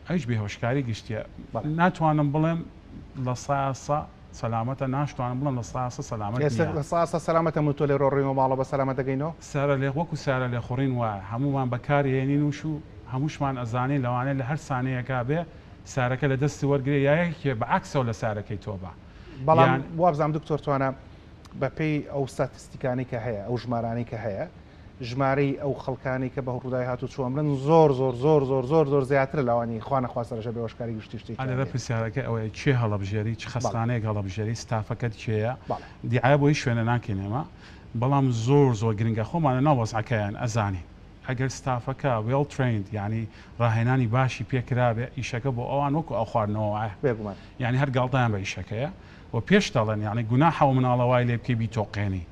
[SPEAKER 3] ئەوش بێهۆشکاری گشتیە ناتوانم بڵێم لە ساسە سەلامەتە ناشتوانم بڵم لە ساسە سەلامەت
[SPEAKER 1] لە ساسە سەلامەتە من تۆ لێ ڕۆڕێنەوە ماڵە بە سەلامەت دەگەینەوە
[SPEAKER 3] سارە لێ وەکو سارە لێ خوڕین وایە هەمومان بەکارهێنین وش و هەمووشمان ئەزانین لەوانەیە لە هەر سانەیەکا بێ سارەکە لە دەستی وەرگێ یایەکێ بەعکسەوە لە سارەکەی تۆ بە
[SPEAKER 1] بەڵام وابزانام دکتۆر توانە بەپێی ئەو ستاتستیکانی کە هەیە ئەو ژمارانی کە هەیە ژمارەی ئەو خەڵکانی کە بە ڕووداوی هاتو چۆمرن زۆر زیاتر لەوانی خوانە خواستەرەژە بێهۆشکاری گشتی شتێکی
[SPEAKER 3] لە پرسیارەکە ئەوەیە چێ هەڵەبژێری چ خەستانەیەک هەڵەبژێری ستافەکەت چێیە دیعایە بۆی شوێنە ناکەینەوە بەڵام زۆر گرنگە خۆمانە ناوەزعەکەیان ئەزانی ئەگەر ستافەکە وێڵ ترێند ینی ڕاهێنانی باشی پێکرابێ ئیشەکە بۆ ئەوان وەکو ئەو خواردنەوە
[SPEAKER 1] بێگومان
[SPEAKER 3] ینی هەر گاڵتەیان بە ئیشەکەیە و پێش دەڵێن یعنی گوناحە و مناڵەوای لێ بکەی بیتۆقێنی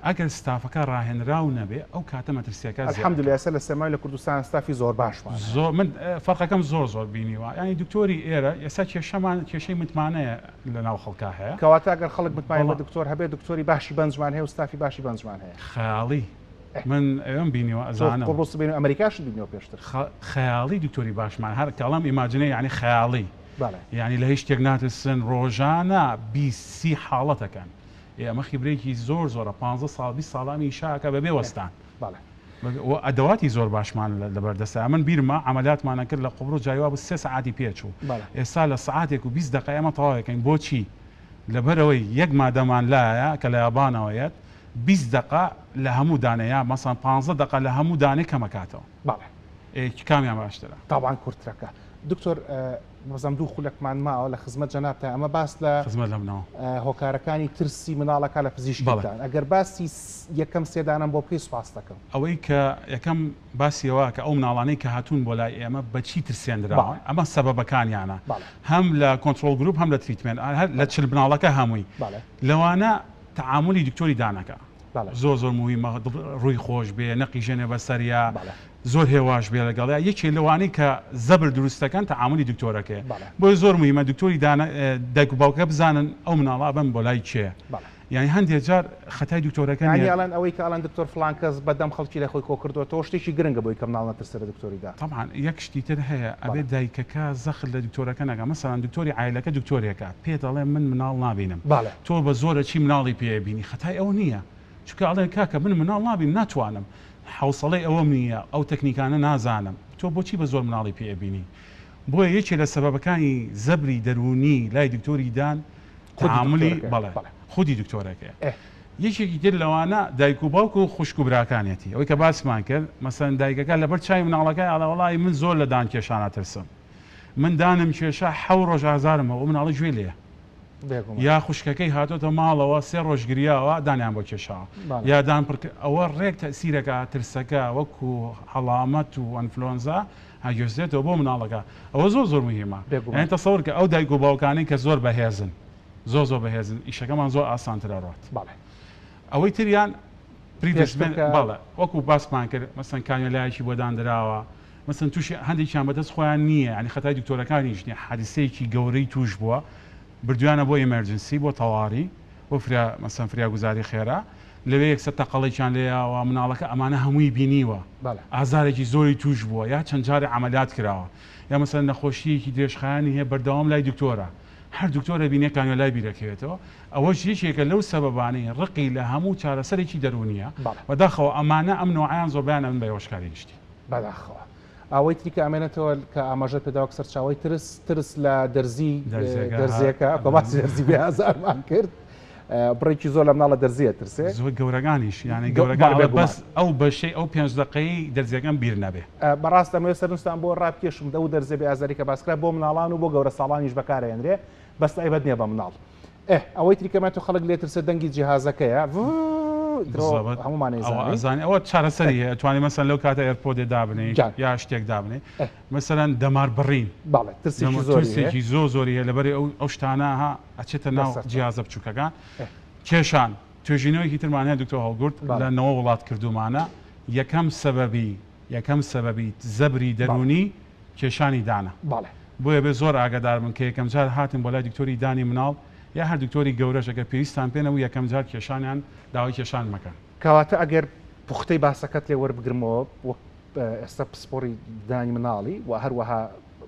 [SPEAKER 3] ئەگەر ستافەکە ڕاهێنراو نەبێ ئەو کاتە مەترسیەکە
[SPEAKER 1] الحەمدولله ئێستا لە سەمای لە کوردستان ستافی زۆر باشمان
[SPEAKER 3] زۆر من فەرقەکەم زۆر بینیوە ینی دکتۆری ئێرە ئێستا کێشەی متمانەیە لە ناو خەڵکا هەیە
[SPEAKER 1] کەواتە ئەگەر خەڵک متمانە بە دکتۆر هەبێت دکتۆری باشی بەنجمان هەیە و ستافی باشی بەنجمان هەیە
[SPEAKER 3] خەیاڵی من ئەوێم بینیوە ئەزانم
[SPEAKER 1] قوڕوس بین ئەمریکاش بینیەوە پێشتر
[SPEAKER 3] خەیاڵی دکتۆری باشمان هەر کەڵام ئیماجنەی یعنی خەیاڵی ینی لە هیچ شتێک ناترسن ڕۆژانە 20 حاڵەتەکەن ئەمە خیبرێکی زۆرە 15 ساڵ 20 ساڵامی شاکە بەبێ وەستان ئەدەواتی زۆر باشمان لەبەردەستە من بیرمە عملیاتمانە کرد لە قوڕۆ جایوا بە 3 سعاتی پێچوو ئێستا لە سعاتێک و 20 دقیقە ئەمە تەواوەکەین بۆچی لەبەرەوەی یەک مادەمان لایە کە لە یابانەوەیەت 20 دقیقە لە هەموو دانەیە مەسەن 15 دقیقە لە هەموو دانێ کەمەکاتەوە کامیان باشترە
[SPEAKER 1] تاوان کورتەکە دکتۆر بەزەم دوو خولەکمان ماوە لە خزمەت جەنابتە ئەمە باس لە
[SPEAKER 3] خزمەت لەمنەوە
[SPEAKER 1] هۆکارەکانی ترسی مناڵەکە لە پزیشکیدان ئەگەر باسی یەکەم سێدانم بۆ بکەی سوپاس دەکەم
[SPEAKER 3] ئەوەی کە یەکەم باسیەوە کە ئەو مناڵانەی کە هاتوون بۆ لای ئێمە بەچی ترسێنراوە ئەمە سەبەبەکانیانە هەم لە کۆنتترۆل گروپ هەم لە تریتمنت لە چل بناڵەکە هەمووی لەوانە تعاملی دکتۆری دانەکە زۆر موهیمە ڕووی خۆش بێ نەقی ژێنێ بەسەریا زۆر هێواش بێ لەگەڵیا یەکێ لەوانەی کە زەبر دروستەکان تعاملی دکتۆرەکە بۆی زۆر موهیمە دکتۆری دایک و باوکە بزانن ئەو مناڵا بن بۆ لای چێ یعنی هەندێک جار خەتای دکتۆرەکان
[SPEAKER 1] یاڵەن ئەوەی کە ئەڵەن دکتۆر فلان کەس بەدەم خەڵکی لە خۆی کۆ کردوەوە شتێکی گرنگە بۆی کەم ناڵ نەترسرە دکتۆریدا
[SPEAKER 3] طبعا یەک شتی تر هەیە ئەبێ دایکەکە زەخر لە دکتۆرەکە نەگە مەسەڵەن دکتۆری عایلەکە دکتۆرێکە پێ دەڵێ من مناڵ نابینم تۆ بە زۆرە چی مناڵی پێبینی خەتای ئەو نییە چکە ئەڵێ کاکە من مناڵ نابین ناتوانم حوسڵەی ئەوەم نییە ئەو تەکنیکانە نازانم تۆ بۆچی بە زۆر مناڵی پێبینی بۆیە یەکێ لە سەبەبەکانی زەبری دەرونی لای دکتۆری دان تعاملی بەڵێ خودی دکتۆرەکە یەکێکی تر لەوانە دایک و باوک و خوشک و براکانێتی ئەوەی کە باسمان کرد مەسەن دایکەکە لەبەر چای مناڵەکەی ئاڵە وڵی من زۆر لە دان کێشانە ترسم من دانم کێشە 7 ڕۆژ ئازارمەوە مناڵی گوێ لێ یا خوشکەکەی هاتۆتە ماڵەوە 3 ڕۆژ گریاوە دانیان بۆ کێشاوە یادان ئەوە ڕێک تەسیرەکە ترسەکە وەکو هەڵامەت و ئەنفلۆنزا هەگوێزێتەوە بۆ مناڵەکە ئەوە زۆر موهیمە یعنی تەسەوەر کە ئەو دایک و باوکانەی کە زۆر بەهێزن زۆر بەهێزن ئیشەکەمان زۆر ئاسانترە ڕات ئەوەی تریان بەڵێ وەکو باسمان کرد مەسەن کانیۆلایەکی بۆ دانراوە مەسەن تووشی هەندێکیان بەدەست خۆیان نییە ینی خەتای دکتۆرەکانیش نییە حادیسەیەکی گەورەی توش بووە بردویانە بۆ ئێمەرجنسی بۆ تەواڕی بۆ مەسەن فریاگوزاری خێرا لەوێ یەکسەر تەقەڵێکیان لێیاوە مناڵەکە ئەمانە هەمووی بینیوە ئازارێکی زۆری توش بووە یا چەند جارێ عەمەلیات کراوە یا مەسەن نەخۆشیەکی درێژخایانی هەیە بەردەوام لای دکتۆرە هەر دکتۆرە بینێ کانیۆلای بیرەکەوێتەوە ئەوەش یەکێکە لەو سەبەبانەی ڕقی لە هەموو چارەسەرێکی دەرونیە بەداخەوە ئەمانە ئەم نوعیان زۆر بەیان ئەمن بە هۆشکاری گشتی
[SPEAKER 1] بەداخەوە ئەوەی تریکە ئەمێنێتەوە کە ئاماژە پێداوە سەرچاوی ترس لە دەرزی دەرزیەکە کۆماسی دەرزی بێهازارمان کرد بڕێکی زۆر لە مناڵە دەرزیە ترسێ
[SPEAKER 3] زۆر گەورەکانیش یعنی گەورەکان بەس ئەو بەشەی ئەو 5 دقەی دەرزیەکەم بیر نەبێ
[SPEAKER 1] بەڕاست ئەمێ سەرنجستان بۆ ڕابکێشم دە و دەرزێ بێ ئازاری کە باسکرا بۆ مناڵان و بۆ گەورە ساڵانیش بەکارهێنرێ بەس تایبەت نییە بە مناڵ ئەوەی تریکەمە تو خەڵک لێ ترسە دەنگی جیهازەکەیە
[SPEAKER 3] هەمومانێزانانی ئەوە چارەسەری هەیە توانانی مەسەن لەو کاتە ئێرپۆدێ دابنێ یا شتێک دابنێ مەسەرەن دەمار بڕین ترسێکی زۆری هەیە لەبەری ئەو شتانەها ئەچێتە ناو جیازە بچووکەکان کێشان توێژینەوەیکی ترمانەیە دکتۆر هەڵگورت لە نەوە وڵات کردومانە یەکەم سەبەبی زەبری دەرونی کێشانی دانە بۆیە بێ زۆر ئاگادار من کە یەکەم جار هاتن بۆ لای دکتۆری دانی مناڵ یا هەر دکتۆری گەورەش ئەگەر پێویستان پێنەوە یەکەم جار کێشانیان داوای کێشان مەکەن
[SPEAKER 1] کەواتە ئەگەر پوختەی باسەکەت لێ وەربگرمەوە ئێستا پسپۆری دانی مناڵی و هەروەها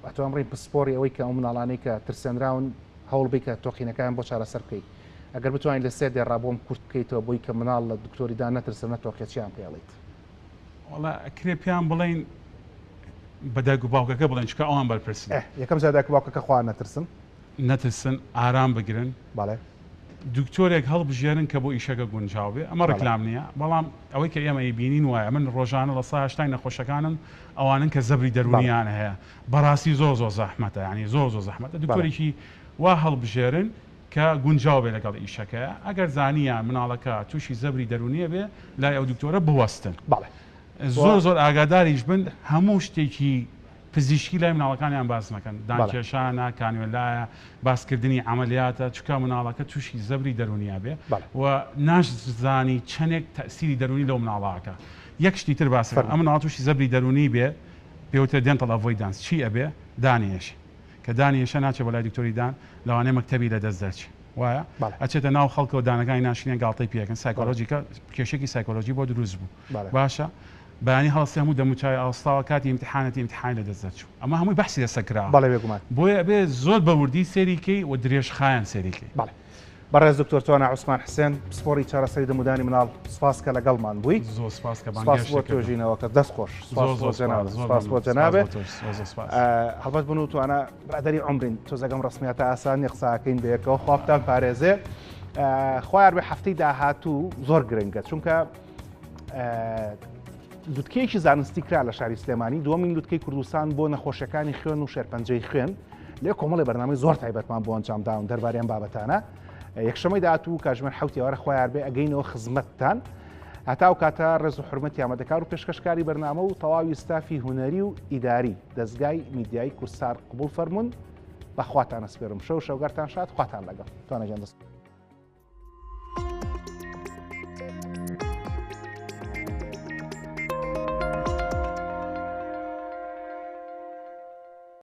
[SPEAKER 1] ئەتوان بڕین پسپۆری ئەوەی کە ئەو مناڵانەی کە ترسێنراون هەوڵ بی کە تۆقینەکان بۆ چارەسەر بکەیت ئەگەر بتوانین لە سێ دێڕابۆم کورت بکەیتەوە بۆی کە مناڵ لە دکتۆری دان نەترسە نەتۆقێتیان پێڵیت
[SPEAKER 3] وڵا ئەکرێ پێیان بڵین بەدایک و باوکەکە بڵێن چکە ئەوان بەرپرسن
[SPEAKER 1] یەکەم جا دایک و باوکەکە خوا
[SPEAKER 3] نەترسن ئارام بگرن دکتۆرێک هەڵبژێرن کە بۆ ئیشەکە گونجاو بێ ئەمە ڕکلام نییە بەڵام ئەوەی کە ئێمە بینین وایە من ڕۆژانە لە سا هەشتای نەخۆشەکانم ئەوانن کە زەبری دەرونیان هەیە بەڕاستی زۆر زەحمەتە ینی زۆر زەحمەتە دکتۆرێکی وا هەڵبژێرن کە گونجاو بێ لەگەڵ ئیشەکەیە ئەگەر زانیان مناڵەکە تووشی زەبری دەرونیە بێ لای ئەو دکتۆرە بوەستن زۆر ئاگاداریش بن هەموو شتێکی پزیشکی لای مناڵەکانیان باس نەکەن دانکێشانە کانوێلایە باسکردنی عملیاتە چکە مناڵەکە تووشی زەبری دەرونیا بێ و ناشزانی چەندێک تەسیری دەرونی لەو مناڵاکە یەک شتی تر باس ئەم مناڵ تووشی زەبری دەرونی بێ پێوتە دێنتەڵ ئەڤۆیدانس چی ئەبێ دانیێش کە دانیێشە ناچێت بۆ لای دکتۆری دان لەوانەیە مەکتەبی لە دەست دەرچێت وایە ئەچێتە ناو خەڵکەوە دانەکانی ناشرینە گاڵتەی پێکەن سایکۆلۆژیکە کێشێکی سایکۆلۆژی بۆ دروست بوو باشە بەیانی هەڵستی هەموو دەموچای ئاستاوە کاتی ئیمتحانەتی ئیمتحان لە دەستدەچوو ئەمە هەمووی بەحسی لەسەرکرا بۆیە ئەبێ زۆر بەوردی سێریکەی و درێژخایەن سێریکەی
[SPEAKER 1] بەڕێز دکتۆر توانە عوسمان حسێن پسپۆری چارەسەری دەمودانی مناڵ سپاس کە لەگەڵمان بووی
[SPEAKER 3] زۆر سپاس کە
[SPEAKER 1] بۆ توێژینەوەکە دەست خۆش سپاس بۆ جەنابێ هەڵبەت بن و توانە برادەری عمرین تۆزەگەم ڕسمیاتە ئاسانی قساکەین بەیەکەوە خوابتان پارێزێ خوار بێ هەفتەی داهاتوو زۆر گرنگە چونکە لوتکەیەکی زانستی کرا لە شاری سلێمانی دووەمین لوتکەی کوردستان بۆ نەخۆشیەکانی خوێن و شێرپەنجەی خوێن لێ کۆمەڵی بەرنامەی زۆر تایبەتمان بۆ ئەنجامداون دەربارەیان بابەتانە یەکشەمەی داهاتوو کاتژمێر 7 ئێوارە خوایار بێ ئەگەینەوە خزمەتتان هەتا و کاتە ڕێز و حرمەتی ئامادەکار و پێشکەشکاری بەرنامە و تەواوی ستافی هونەری و ئیداری دەستگای میدیایی کورسار قبول فەرمونون بەخواتان ئەسپێرم شەو شەوگەرتان شاد خواتان لەگەڵ توانەجان دەست